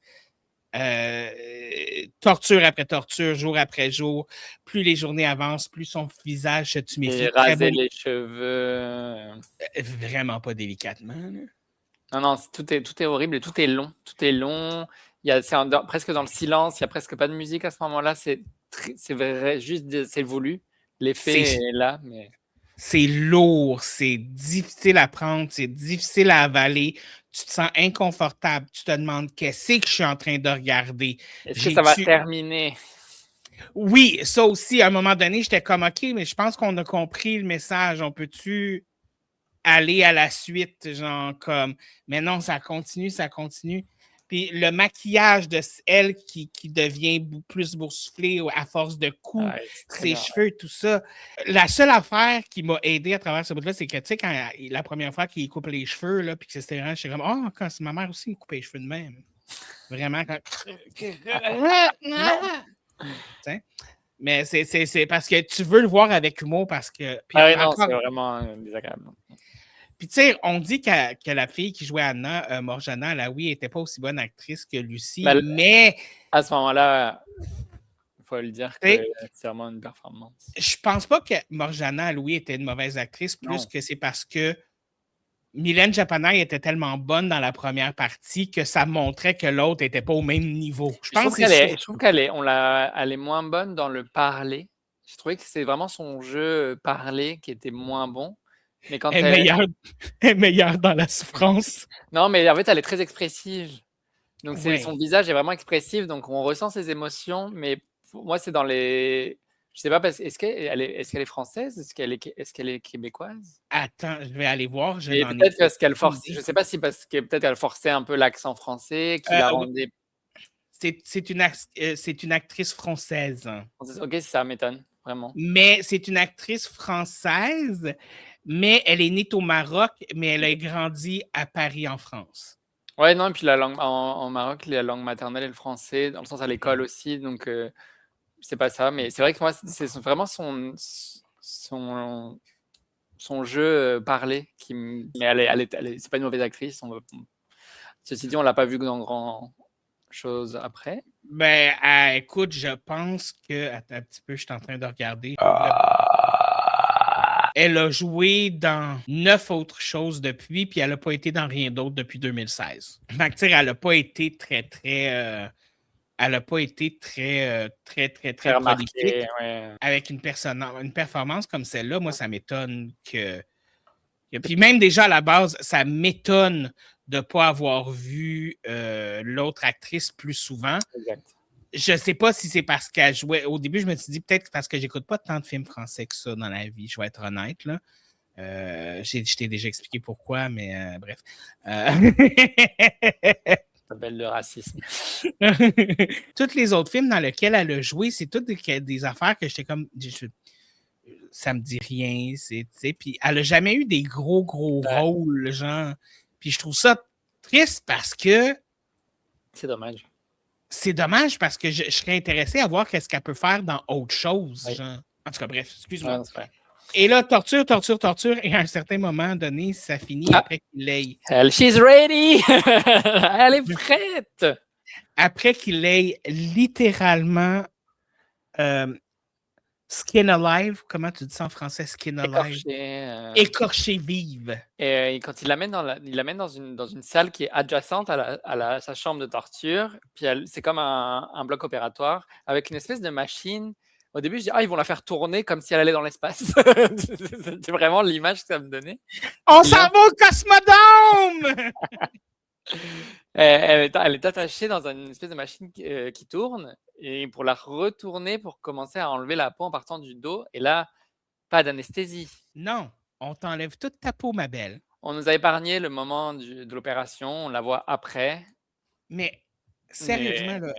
Torture après torture, jour après jour. Plus les journées avancent, plus son visage se tumifie. Et Très beau. raser les cheveux. Vraiment pas délicatement. Là. Non, tout est horrible et tout est long. Tout est long. Presque dans le silence. Il n'y a presque pas de musique à ce moment-là. C'est vrai, juste c'est voulu. L'effet est là, mais. C'est lourd, c'est difficile à prendre, c'est difficile à avaler. Tu te sens inconfortable. Tu te demandes qu'est-ce que je suis en train de regarder. Est-ce que ça va terminer? Oui, ça aussi, à un moment donné, j'étais comme OK, mais je pense qu'on a compris le message. On peut-tu aller à la suite? Genre comme. Mais non, ça continue, ça continue. Puis le maquillage de elle qui devient plus boursouflé à force de coups, ses cheveux, tout ça. La seule affaire qui m'a aidé à travers ce bout-là, c'est que, tu sais, quand la première fois qu'il coupe les cheveux, là, puis que c'était vraiment, j'étais comme, oh, quand ma mère aussi me coupait les cheveux de même. Vraiment, quand. Mais c'est parce que tu veux le voir avec humour, parce que. Puis oui, non, c'est vraiment désagréable. Puis, tu sais, on dit que la fille qui jouait Anna, Morjana Alaoui, n'était pas aussi bonne actrice que Lucie, mais. À ce moment-là, il faut le dire que c'est vraiment une performance. Je pense pas que Morjana Alaoui était une mauvaise actrice, plus que c'est parce que Mylène Japanay était tellement bonne dans la première partie que ça montrait que l'autre n'était pas au même niveau. Je trouve qu'elle est moins bonne dans le parler. Je trouvais que c'est vraiment son jeu parler qui était moins bon. Mais quand elle est meilleure dans la souffrance. Non, mais en fait, elle est très expressive. Donc, son visage est vraiment expressif. Donc, on ressent ses émotions. Mais pour moi, c'est dans les. Je sais pas, est-ce qu'elle est française? Est-ce qu'elle est québécoise? Attends, je vais aller voir, je Et n'en ai peut-être parce qu'elle aucune force, idée. je sais pas si parce que peut-être elle forçait un peu l'accent français, qui la Oui, rendait c'est une actrice française. OK, ça m'étonne, vraiment. Mais c'est une actrice française, mais elle est née au Maroc, mais elle a grandi à Paris, en France. Ouais, non, et puis la langue en Maroc, la langue maternelle est le français, dans le sens à l'école aussi, donc c'est pas ça, mais c'est vrai que moi, c'est vraiment son jeu parlé mais c'est pas une mauvaise actrice. Ceci dit, on l'a pas vu dans grand chose après. Ben, écoute, je pense que. Attends un petit peu, je suis en train de regarder. Elle a joué dans 9 autres choses depuis, puis elle n'a pas été dans rien d'autre depuis 2016. Fait que, tu sais, elle n'a pas été très elle n'a pas été très Très prolifique. remarqué, ouais. Avec une performance comme celle-là, moi, ça m'étonne que. Puis même déjà à la base, ça m'étonne de ne pas avoir vu l'autre actrice plus souvent. Exact. Je ne sais pas si c'est parce qu'elle jouait. Au début, je me suis dit peut-être parce que j'écoute pas tant de films français que ça dans la vie, je vais être honnête. Là. Je t'ai déjà expliqué pourquoi, mais bref. Ça s'appelle le racisme. Tous les autres films dans lesquels elle a joué, c'est toutes des affaires que j'étais comme. Ça me dit rien. Puis elle n'a jamais eu des gros rôles, genre. Puis je trouve ça triste parce que. C'est dommage. C'est dommage parce que je serais intéressé à voir qu'est-ce qu'elle peut faire dans autre chose. Oui. Genre. En tout cas, bref, excuse-moi. Ouais, et là, torture, et à un certain moment donné, ça finit après qu'il l'ait. She's ready! Elle est prête! Après qu'il l'ait littéralement skin alive, comment tu dis ça en français, skin alive? Écorché vive. Et quand il l'amène dans une salle qui est adjacente à sa chambre de torture, puis c'est comme un bloc opératoire avec une espèce de machine. Au début, je dis, ils vont la faire tourner comme si elle allait dans l'espace. C'était vraiment l'image que ça me donnait. On s'en va au Cosmodome! Elle est attachée dans une espèce de machine qui tourne, et pour la retourner, pour commencer à enlever la peau en partant du dos, et là, pas d'anesthésie. Non, on t'enlève toute ta peau, ma belle. On nous a épargné le moment de l'opération, on la voit après. Mais sérieusement, là,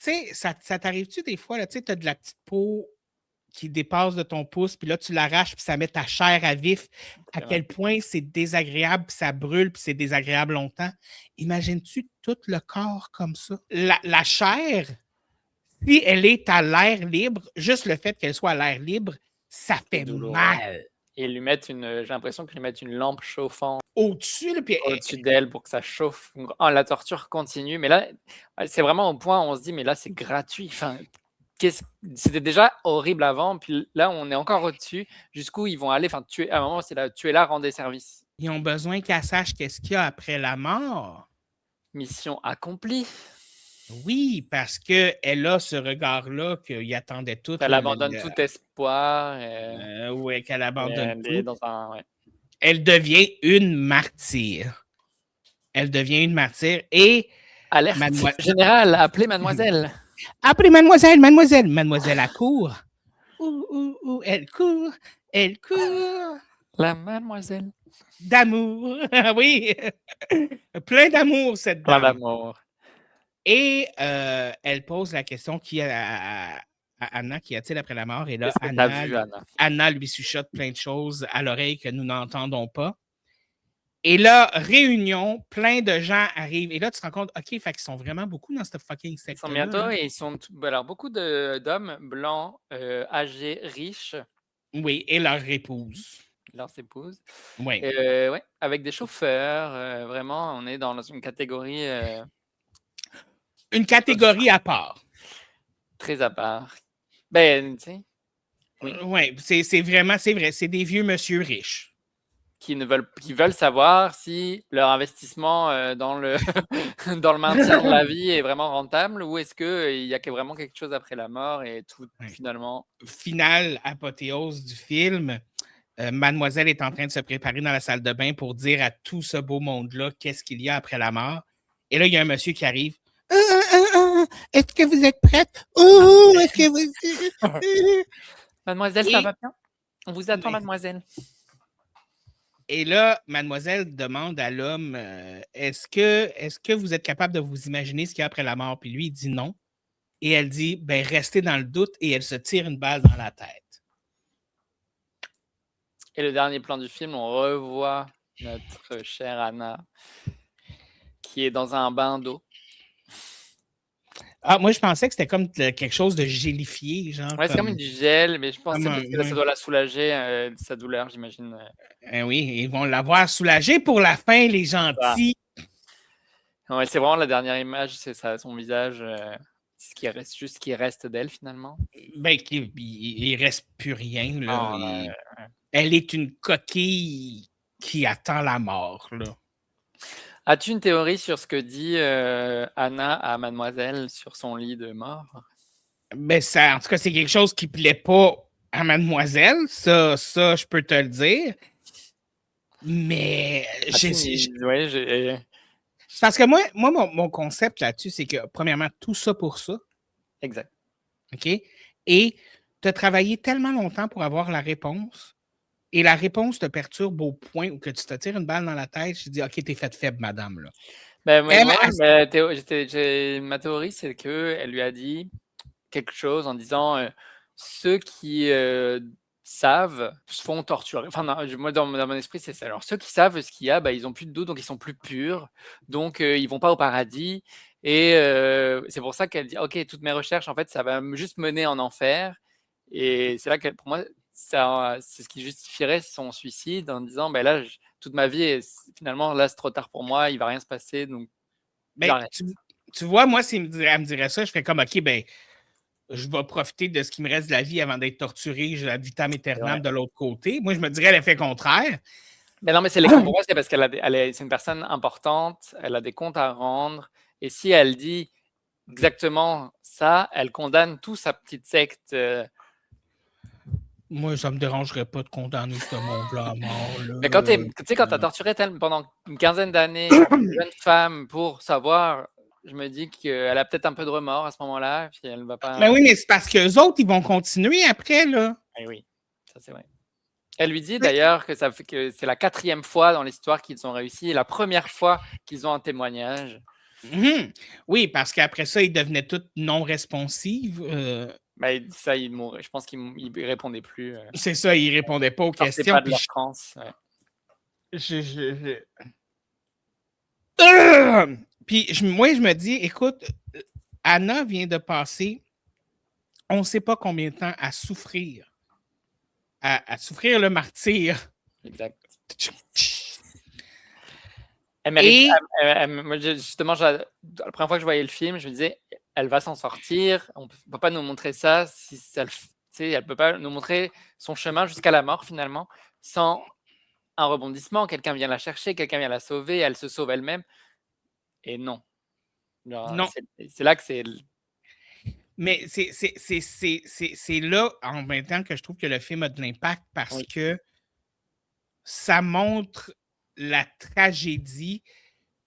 tu sais, ça t'arrive-tu des fois, tu sais, tu as de la petite peau qui dépasse de ton pouce, puis là, tu l'arraches, puis ça met ta chair à vif, à quel point c'est désagréable, puis ça brûle, puis c'est désagréable longtemps. Imagines-tu tout le corps comme ça? La chair, si elle est à l'air libre, juste le fait qu'elle soit à l'air libre, ça fait mal. Et j'ai l'impression qu'ils lui mettent une lampe chauffante au-dessus d'elle pour que ça chauffe. La torture continue, mais là, c'est vraiment au point où on se dit, mais là, c'est gratuit. Enfin, c'était déjà horrible avant, puis là, on est encore au-dessus. Jusqu'où ils vont aller, tuer. À un moment, c'est là, tuer là, rendre des services. Ils ont besoin qu'elle sache qu'est-ce qu'il y a après la mort. Mission accomplie. Oui, parce qu'elle a ce regard-là qu'il attendait tout. Elle abandonne tout espoir. Oui, qu'elle abandonne tout. Ouais. Elle devient une martyre. Et... Alerte générale, appelez mademoiselle. Appelez mademoiselle accourt. Elle court. La mademoiselle. D'amour. Oui. Plein d'amour, cette dame. Plein d'amour. Et elle pose la question à Anna, qu'y a-t-il après la mort? Et là, Anna lui chuchote plein de choses à l'oreille que nous n'entendons pas. Et là, réunion, plein de gens arrivent. Et là, tu te rends compte, OK, fait qu'ils sont vraiment beaucoup dans cette fucking secte. Ils sont bientôt, et ils sont alors beaucoup d'hommes blancs, âgés, riches. Oui, et leur épouse. Oui. Ouais, avec des chauffeurs. Vraiment, on est dans une catégorie. Une catégorie à part. Très à part. Ben, tu sais. Oui, c'est vrai. C'est des vieux monsieur riches. Qui veulent savoir si leur investissement dans le maintien de la vie est vraiment rentable, ou est-ce qu'il y a vraiment quelque chose après la mort et tout, finalement. Finale apothéose du film. Mademoiselle est en train de se préparer dans la salle de bain pour dire à tout ce beau monde-là qu'est-ce qu'il y a après la mort. Et là, il y a un monsieur qui arrive. est-ce que vous êtes prête? Est-ce que vous... Mademoiselle, ça va bien? On vous attend, Oui. mademoiselle. Et là, mademoiselle demande à l'homme, est-ce que vous êtes capable de vous imaginer ce qu'il y a après la mort? Puis lui, il dit non. Et elle dit, ben, restez dans le doute, et elle se tire une balle dans la tête. Et le dernier plan du film, on revoit notre chère Anna qui est dans un bain d'eau. Ah, moi, je pensais que c'était comme quelque chose de gélifié, genre. Ouais, c'est comme du gel, mais je pensais comme parce que là, ça doit la soulager, sa douleur, j'imagine. Oui, ils vont l'avoir soulagé pour la fin, les gentils. Ouais, c'est vraiment la dernière image, c'est ça, son visage, ce qui reste d'elle finalement. Ben, il reste plus rien, là. Oh, ouais. Elle est une coquille qui attend la mort, là. As-tu une théorie sur ce que dit Anna à mademoiselle sur son lit de mort? Ben, ça, en tout cas, c'est quelque chose qui plaît pas à mademoiselle, ça, je peux te le dire. Mais parce que moi mon concept là-dessus, c'est que, premièrement, tout ça pour ça. Exact. OK? Et tu as travaillé tellement longtemps pour avoir la réponse, et la réponse te perturbe au point où que tu te tires une balle dans la tête, je te dis, OK, t'es faite faible, madame, là. Ben, Elle, ma théorie, c'est qu'elle lui a dit quelque chose en disant ceux qui savent se font torturer. Enfin, non, moi, dans mon esprit, c'est ça. Alors, ceux qui savent ce qu'il y a, bah, ils n'ont plus de doute, donc ils sont plus purs, donc ils vont pas au paradis. Et c'est pour ça qu'elle dit, OK, toutes mes recherches, en fait, ça va juste mener en enfer. Et c'est là que, pour moi, c'est ce qui justifierait son suicide en disant, ben là, toute ma vie, finalement, là, c'est trop tard pour moi, il va rien se passer, donc ben, tu vois, moi, si elle me dirait ça, je fais comme, OK, ben, je vais profiter de ce qui me reste de la vie avant d'être torturé, j'ai la vitam aeternam de l'autre côté. Moi, je me dirais l'effet contraire. Mais non, mais c'est pour moi, c'est parce c'est une personne importante, elle a des comptes à rendre, et si elle dit exactement ça, elle condamne toute sa petite secte. Moi, ça me dérangerait pas de condamner ce monde-là à mort. Là. Mais quand tu as torturé pendant une quinzaine d'années une jeune femme pour savoir, je me dis qu'elle a peut-être un peu de remords à ce moment-là, puis elle va pas. Mais oui, mais c'est parce qu'eux autres, ils vont continuer après, là. Eh oui, ça c'est vrai. Elle lui dit d'ailleurs que c'est la 4e fois dans l'histoire qu'ils ont réussi, et la première fois qu'ils ont un témoignage. Oui, parce qu'après ça, ils devenaient tous non responsifs. Ben, ça, il mourait. Je pense qu'il ne répondait plus. C'est ça, ils ne répondaient pas aux questions. Pas de leur transe. Puis moi, je me dis, écoute, Anna vient de passer, on ne sait pas combien de temps à souffrir. À souffrir le martyre. Exact. Elle mérite. Justement, la première fois que je voyais le film, je me disais, elle va s'en sortir. On ne peut pas nous montrer ça. Elle ne peut pas nous montrer son chemin jusqu'à la mort, finalement, sans un rebondissement. Quelqu'un vient la chercher, quelqu'un vient la sauver, elle se sauve elle-même. Et non. Non. C'est là que c'est. Mais c'est là, en même temps, que je trouve que le film a de l'impact parce que ça montre la tragédie.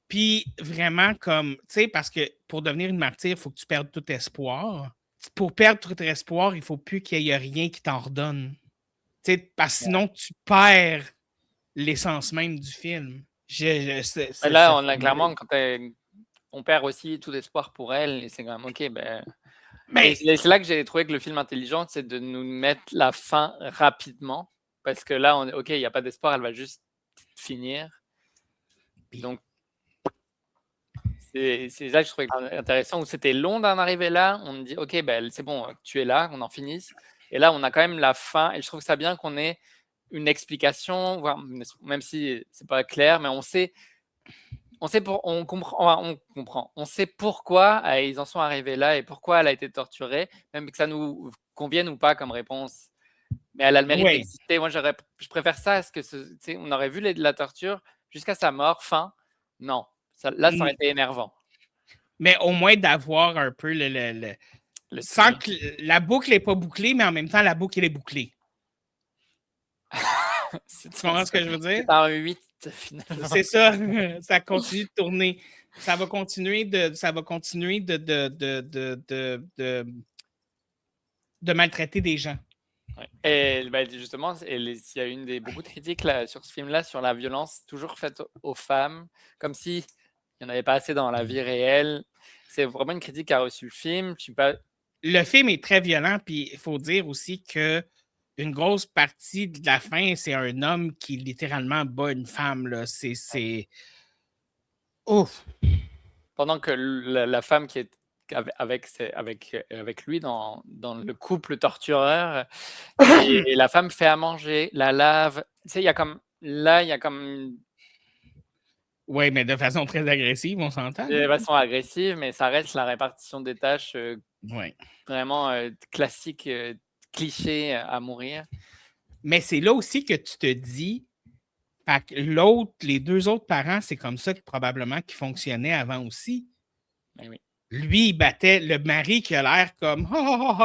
Puis vraiment comme, tu sais, parce que pour devenir une martyre, il faut que tu perdes tout espoir. Pour perdre tout espoir, il ne faut plus qu'il y ait rien qui t'en redonne. Tu sais, parce que sinon, tu perds l'essence même du film. Là, on a clairement, quand on perd aussi tout espoir pour elle, et c'est quand même OK. C'est là que j'ai trouvé que le film intelligent, c'est de nous mettre la fin rapidement. Parce que là, OK, il n'y a pas d'espoir, elle va juste finir. Donc, c'est ça que je trouvais intéressant, où c'était long d'en arriver là. On me dit, OK, c'est bon, tu es là, on en finisse. Et là, on a quand même la fin. Et je trouve ça bien qu'on ait une explication, même si c'est pas clair, mais on sait on comprend. On sait pourquoi ils en sont arrivés là et pourquoi elle a été torturée, même que ça nous convienne ou pas comme réponse. Mais elle a le mérite d'exister. Moi, je préfère ça à ce que on aurait vu la torture jusqu'à sa mort, fin. Non. Ça aurait été énervant. Mais au moins d'avoir un peu sans que la boucle n'est pas bouclée, mais en même temps, la boucle, elle est bouclée. Tu comprends ce que je veux dire? C'est un 8, finalement. C'est ça. Ça continue de tourner. ça va continuer de maltraiter des gens. Ouais. Et bah, justement, il y a beaucoup de critiques là, sur ce film-là, sur la violence toujours faite aux femmes, comme si il n'y en avait pas assez dans la vie réelle. C'est vraiment une critique qu'a reçu le film. Je suis pas... Le film est très violent, puis il faut dire aussi que une grosse partie de la fin, c'est un homme qui littéralement bat une femme. Là. C'est... Ouf! Pendant que la femme qui est avec lui dans le couple tortureur, et la femme fait à manger, la lave. Tu sais, il y a comme Oui, mais de façon très agressive, on s'entend. de façon agressive, mais ça reste la répartition des tâches Oui. vraiment classique, cliché à mourir. Mais c'est là aussi que tu te dis, les deux autres parents, c'est comme ça probablement qu'ils fonctionnaient avant aussi. Mais oui. Lui, il battait le mari qui a l'air comme.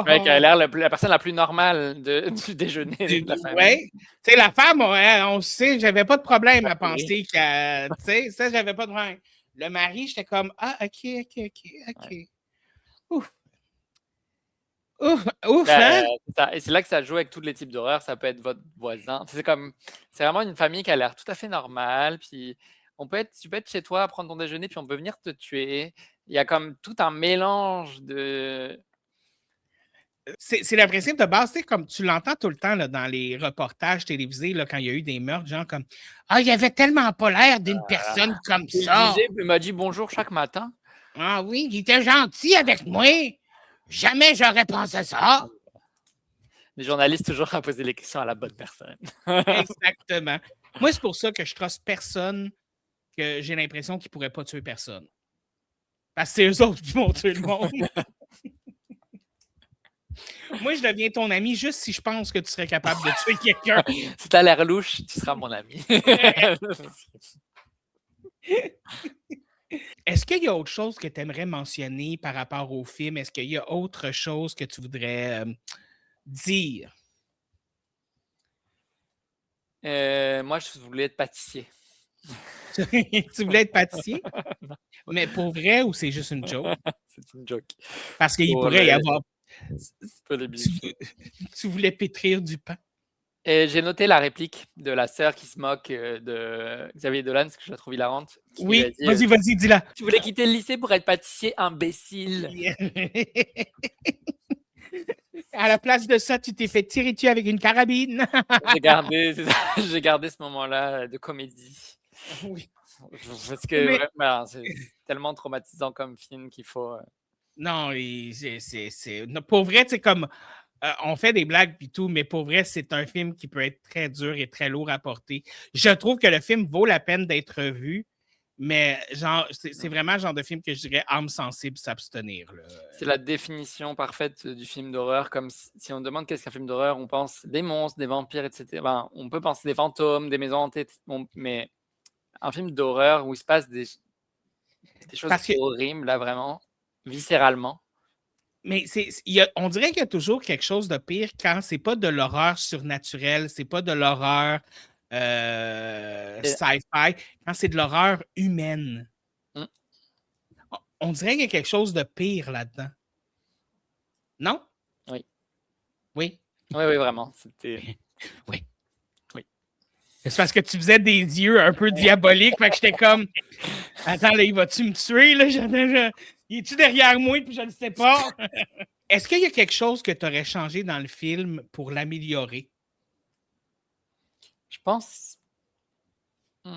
Ouais, qui a l'air la personne la plus normale du déjeuner de la famille. Ouais. Tu sais, la femme, on sait, j'avais pas de problème à penser que. Tu sais, ça, j'avais pas de problème. Le mari, j'étais comme, ah, OK. Ouais. Ouf. Ouf, hein? Et c'est là que ça joue avec tous les types d'horreur. Ça peut être votre voisin. C'est vraiment une famille qui a l'air tout à fait normale. Puis tu peux être chez toi, prendre ton déjeuner, puis on peut venir te tuer. Il y a comme tout un mélange de. C'est le principe de base, tu sais, comme tu l'entends tout le temps là, dans les reportages télévisés, là, quand il y a eu des meurtres, genre comme ah, il avait tellement pas l'air d'une personne comme ça. Il m'a dit bonjour chaque matin. Ah oui, il était gentil avec moi. Jamais j'aurais pensé ça. Les journalistes toujours à poser les questions à la bonne personne. Exactement. Moi, c'est pour ça que je trosse personne, que j'ai l'impression qu'ils ne pourraient pas tuer personne. Parce que c'est eux autres qui vont tuer le monde. Moi, je deviens ton ami juste si je pense que tu serais capable de tuer quelqu'un. Si t'as l'air louche, tu seras mon ami. Est-ce qu'il y a autre chose que tu aimerais mentionner par rapport au film? Est-ce qu'il y a autre chose que tu voudrais dire? Moi, je voulais être pâtissier. Tu voulais être pâtissier? Mais pour vrai ou c'est juste une joke? C'est une joke. Parce qu'il pourrait y avoir. Tu... Tu voulais pétrir du pain? Et j'ai noté la réplique de la sœur qui se moque de Xavier Dolan, parce que je la trouve hilarante. Oui, vas-y, dis-la. Tu voulais quitter le lycée pour être pâtissier, imbécile. À la place de ça, tu t'es fait tirer dessus avec une carabine. J'ai gardé ce moment-là de comédie. Oui. Parce que c'est tellement traumatisant comme film qu'il faut. Non, pour vrai, c'est comme. On fait des blagues et tout, mais pour vrai, c'est un film qui peut être très dur et très lourd à porter. Je trouve que le film vaut la peine d'être vu, mais genre, c'est vraiment le genre de film que je dirais âme sensible s'abstenir. C'est la définition parfaite du film d'horreur. Comme si on demande qu'est-ce qu'un film d'horreur, on pense des monstres, des vampires, etc. Ben, on peut penser des fantômes, des maisons hantées, mais un film d'horreur où il se passe des choses horribles, là, vraiment, viscéralement. Mais on dirait qu'il y a toujours quelque chose de pire quand c'est pas de l'horreur surnaturelle, c'est pas de l'horreur sci-fi, quand c'est de l'horreur humaine. On dirait qu'il y a quelque chose de pire là-dedans. Non? Oui. Oui? Oui, vraiment. Oui. C'est parce que tu faisais des yeux un peu diaboliques, fait que j'étais comme attends, là, il va-tu me tuer? Là? Il est-tu derrière moi puis je ne sais pas? Est-ce qu'il y a quelque chose que tu aurais changé dans le film pour l'améliorer? Je pense. C'est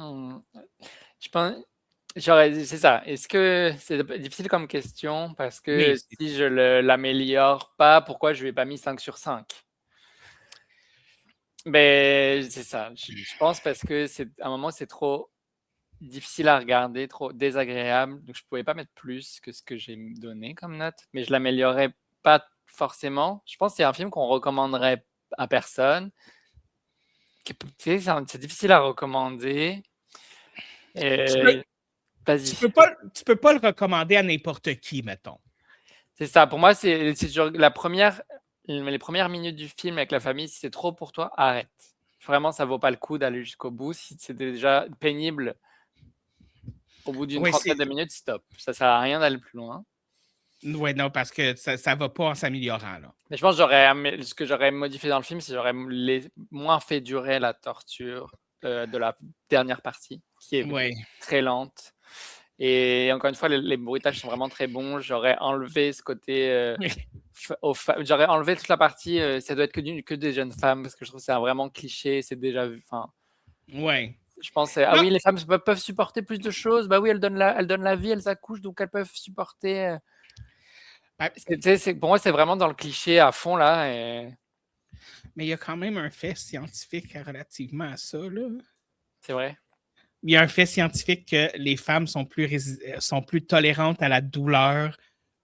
ça. Est-ce que c'est difficile comme question parce que si je l'améliore pas, pourquoi je ne lui ai pas mis 5 sur 5? Ben, c'est ça. Je pense parce que à un moment, c'est trop difficile à regarder, trop désagréable. Donc, je ne pouvais pas mettre plus que ce que j'ai donné comme note, mais je l'améliorerais pas forcément. Je pense que c'est un film qu'on recommanderait à personne. C'est difficile à recommander. Vas-y. Tu peux pas le recommander à n'importe qui, mettons. C'est ça. Pour moi, c'est les premières minutes du film avec la famille. Si c'est trop pour toi, arrête. Vraiment, ça vaut pas le coup d'aller jusqu'au bout. Si c'est déjà pénible, Au bout d'une Ouais, trentaine de minutes, stop. Ça sert à rien d'aller plus loin. Ouais, non, parce que ça va pas en s'améliorant, là. Mais je pense que ce que j'aurais modifié dans le film, c'est que j'aurais moins fait durer la torture de la dernière partie, qui est Ouais. très lente. Et encore une fois, les bruitages sont vraiment très bons. J'aurais enlevé ce côté. J'aurais enlevé toute la partie. Ça doit être que des jeunes femmes, parce que je trouve que c'est vraiment cliché. C'est déjà vu. Enfin, Ouais. je pensais, ah Non. oui, les femmes peuvent supporter plus de choses. Bah oui, elles donnent la vie, elles accouchent, donc elles peuvent supporter. Ah, Pour moi, c'est vraiment dans le cliché à fond là. Et mais il y a quand même un fait scientifique relativement à ça, là. c'est vrai. Il y a un fait scientifique que les femmes sont plus tolérantes à la douleur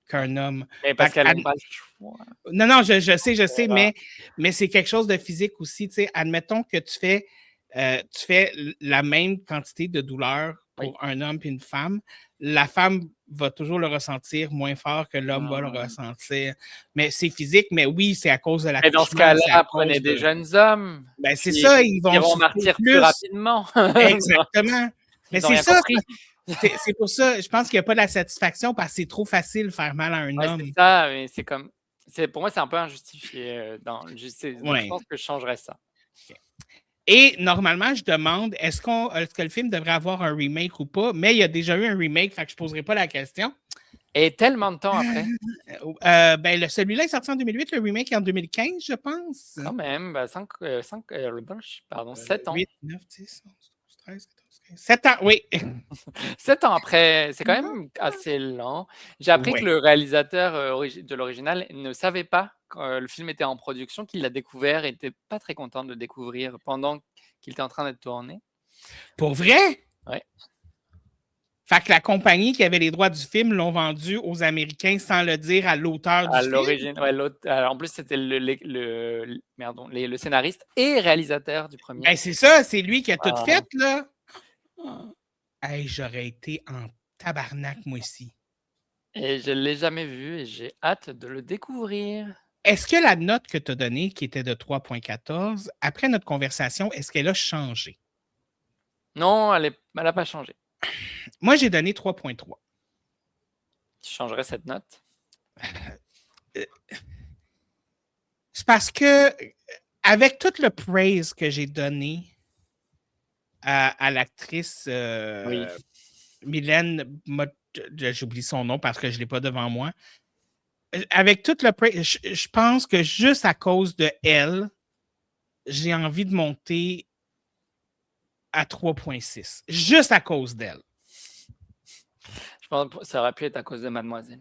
qu'un homme. Mais parce Fait que, qu'elles n'ont pas le choix. non, je sais, Voilà. mais c'est quelque chose de physique aussi. Tu sais, admettons que tu fais la même quantité de douleur pour Oui. un homme et une femme. La femme va toujours le ressentir moins fort que l'homme va le Mmh. ressentir. Mais c'est physique, mais oui, c'est à cause de Et dans ce l'accouchement. C'est à cas-là, prenez cause des de. jeunes hommes Ben, c'est qui ça, ils vont iront souffrir partir plus plus. rapidement. Exactement. Mais Ils n'ont c'est rien ça, compris. c'est pour ça, je pense qu'il n'y a pas de la satisfaction parce que c'est trop facile de faire mal à un Ouais, homme. c'est ça, mais pour moi, c'est un peu injustifié. Donc, je Ouais. pense que je changerais ça. Et normalement, je demande est-ce que le film devrait avoir un remake ou pas, mais il y a déjà eu un remake, fait que je ne poserai pas la question. Et tellement de temps après, Ben, celui-là est sorti en 2008, le remake est en 2015, je pense. quand même, 7 ans. 8, 9, 10, 11, 12, 13, 14, 15. 7 ans, oui. 7 ans après, c'est quand même assez lent. J'ai appris que Ouais. le réalisateur de l'original ne savait pas quand le film était en production, qu'il l'a découvert et n'était pas très content de le découvrir pendant qu'il était en train d'être tourné. Pour vrai? Ouais. Fait que la compagnie qui avait les droits du film l'ont vendu aux Américains sans le dire à l'auteur du À film. l'origine, ouais, en plus, c'était le scénariste et réalisateur du premier. Ben, c'est ça, c'est lui qui a tout Ah. fait, là. Hey, j'aurais été en tabarnak, moi aussi. Et je ne l'ai jamais vu et j'ai hâte de le découvrir. Est-ce que la note que tu as donnée, qui était de 3,14, après notre conversation, est-ce qu'elle a changé? Non, elle n'a pas changé. Moi, j'ai donné 3,3. Tu changerais cette note? C'est parce que, avec tout le praise que j'ai donné à l'actrice Oui. Mylène, j'oublie son nom parce que je ne l'ai pas devant moi. Avec tout le praise, je pense que juste à cause de elle, j'ai envie de monter à 3,6. Juste à cause d'elle. Je pense que ça aurait pu être à cause de Mademoiselle.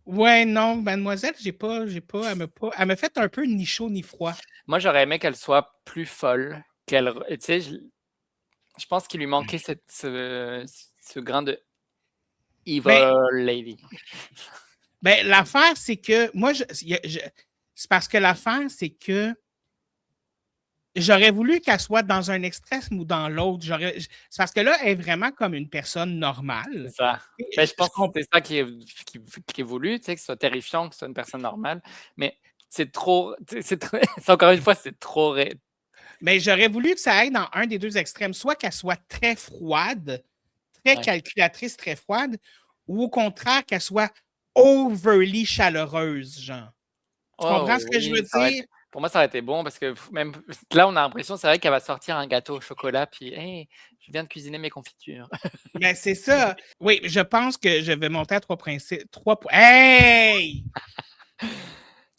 Ouais, non, mademoiselle, elle me fait un peu ni chaud ni froid. Moi, j'aurais aimé qu'elle soit plus folle. Tu sais, je pense qu'il lui manquait ce grain de evil lady. Ben, l'affaire, c'est que moi, c'est parce que l'affaire, c'est que j'aurais voulu qu'elle soit dans un extrême ou dans l'autre. C'est parce que là, elle est vraiment comme une personne normale. C'est ça. Ben, je pense que c'est ça qui est voulu, tu sais, que ce soit terrifiant, que ce soit une personne normale. Mais c'est trop. Encore une fois, c'est trop. Mais j'aurais voulu que ça aille dans un des deux extrêmes, soit qu'elle soit très froide, très calculatrice, très froide, ou au contraire, qu'elle soit overly chaleureuse, genre. Tu comprends ce que je veux dire? Pour moi, ça aurait été bon parce que même là, on a l'impression, c'est vrai qu'elle va sortir un gâteau au chocolat, puis hey, je viens de cuisiner mes confitures. Ben, c'est ça. Oui, je pense que je vais monter à 3,6. Hey!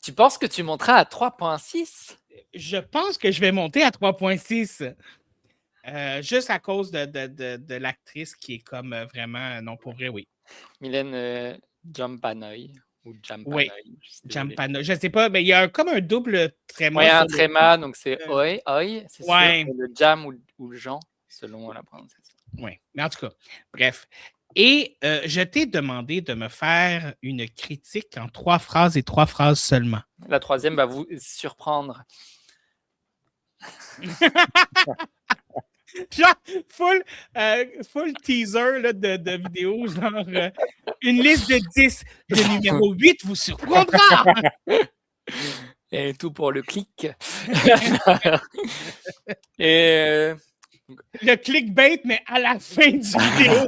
Tu penses que tu monteras à 3,6? Je pense que je vais monter à 3,6. Juste à cause de l'actrice qui est comme vraiment, non, pour vrai, oui. Mylène Jampanoy. Ou Jampanoy. Oui, Jampanoy. Je ne sais pas, mais il y a comme un double tréma. Oui, un tréma, donc c'est oi, c'est sûr. Ouais. Le jam ou le Jean, selon la prononciation. Oui, mais en tout cas, bref. Et je t'ai demandé de me faire une critique en 3 phrases et 3 phrases seulement. La troisième va vous surprendre. Genre, full teaser là, de vidéo, genre une liste de 10. Le numéro 8 vous surprendra. Et tout pour le clic. Et Le clickbait, mais à la fin du vidéo.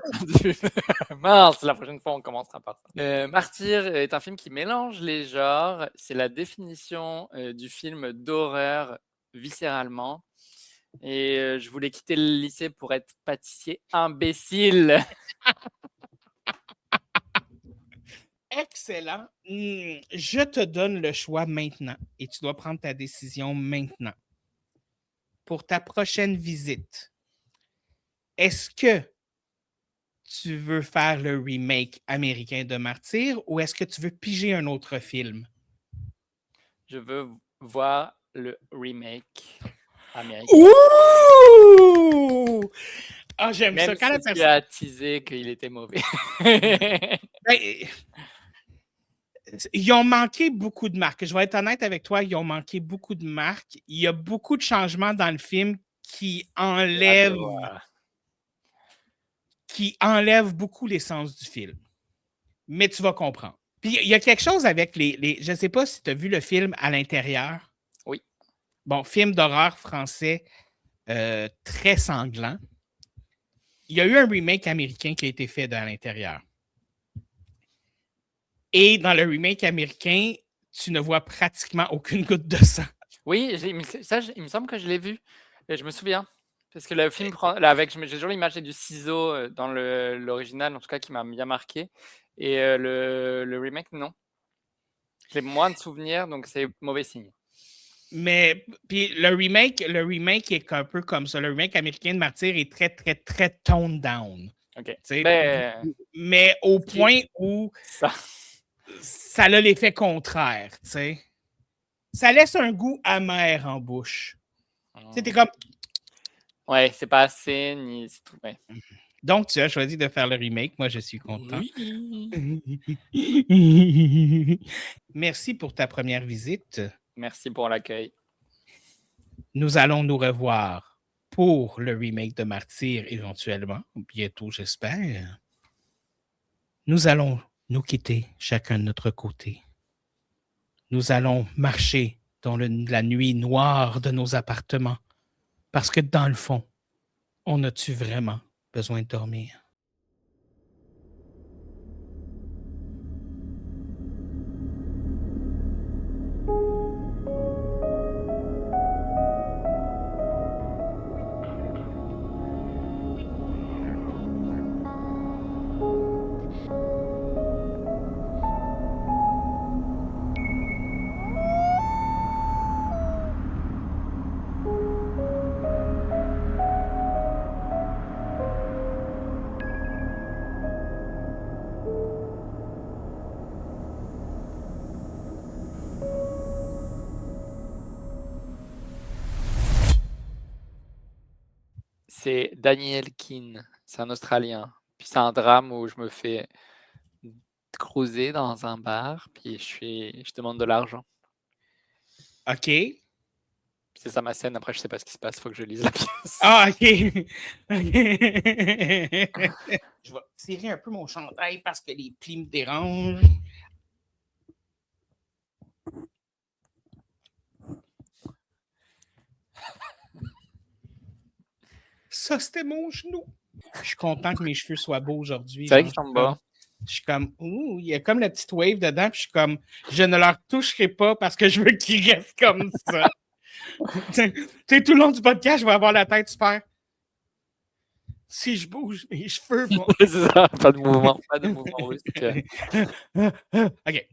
Mince, la prochaine fois, on commencera par ça. Martyr est un film qui mélange les genres. C'est la définition du film d'horreur viscéralement. Et je voulais quitter le lycée pour être pâtissier imbécile. Excellent. Je te donne le choix maintenant et tu dois prendre ta décision maintenant. Pour ta prochaine visite, est-ce que tu veux faire le remake américain de Martyr ou est-ce que tu veux piger un autre film? Je veux voir le remake américain. Ouh! Ah, j'aime Même ça. Quand si tu as teasé qu'il était mauvais. Ben, ils ont manqué beaucoup de marques. Je vais être honnête avec toi, ils ont manqué beaucoup de marques. Il y a beaucoup de changements dans le film qui enlèvent beaucoup l'essence du film. Mais tu vas comprendre. Puis il y a quelque chose avec les je ne sais pas si tu as vu le film À l'intérieur. Oui. Bon, film d'horreur français très sanglant. Il y a eu un remake américain qui a été fait de À l'intérieur. Et dans le remake américain, tu ne vois pratiquement aucune goutte de sang. Oui, il me semble que je l'ai vu. Je me souviens. Parce que le film prend. J'ai toujours l'image du ciseau dans l'original, en tout cas, qui m'a bien marqué. Et le remake, non. J'ai moins de souvenirs, donc c'est mauvais signe. Mais puis le remake est un peu comme ça. Le remake américain de Martyr est très, très, très toned down. OK. Mais au point où ça a l'effet contraire, tu sais. Ça laisse un goût amer en bouche. Tu sais, t'es comme... Ouais, c'est pas assez, ni c'est tout. Ouais. Donc, tu as choisi de faire le remake. Moi, je suis content. Oui. Merci pour ta première visite. Merci pour l'accueil. Nous allons nous revoir pour le remake de Martyr éventuellement, bientôt, j'espère. Nous allons nous quitter chacun de notre côté. Nous allons marcher dans la nuit noire de nos appartements parce que dans le fond, on a-tu vraiment besoin de dormir? C'est Daniel Keane, c'est un Australien. Puis c'est un drame où je me fais cruiser dans un bar, puis je demande de l'argent. OK. C'est ça ma scène, après je sais pas ce qui se passe, il faut que je lise la pièce. Ah, OK. Je vais tirer un peu mon chandail parce que les plis me dérangent. Ça, c'était mon genou. Je suis content que mes cheveux soient beaux aujourd'hui. C'est vrai qu'ils sont beaux. Je suis comme, ouh, il y a comme la petite wave dedans, puis je suis comme, je ne leur toucherai pas parce que je veux qu'ils restent comme ça. Tu sais, tout le long du podcast, je vais avoir la tête super. Si je bouge, mes cheveux vont. C'est ça, pas de mouvement brusque. OK.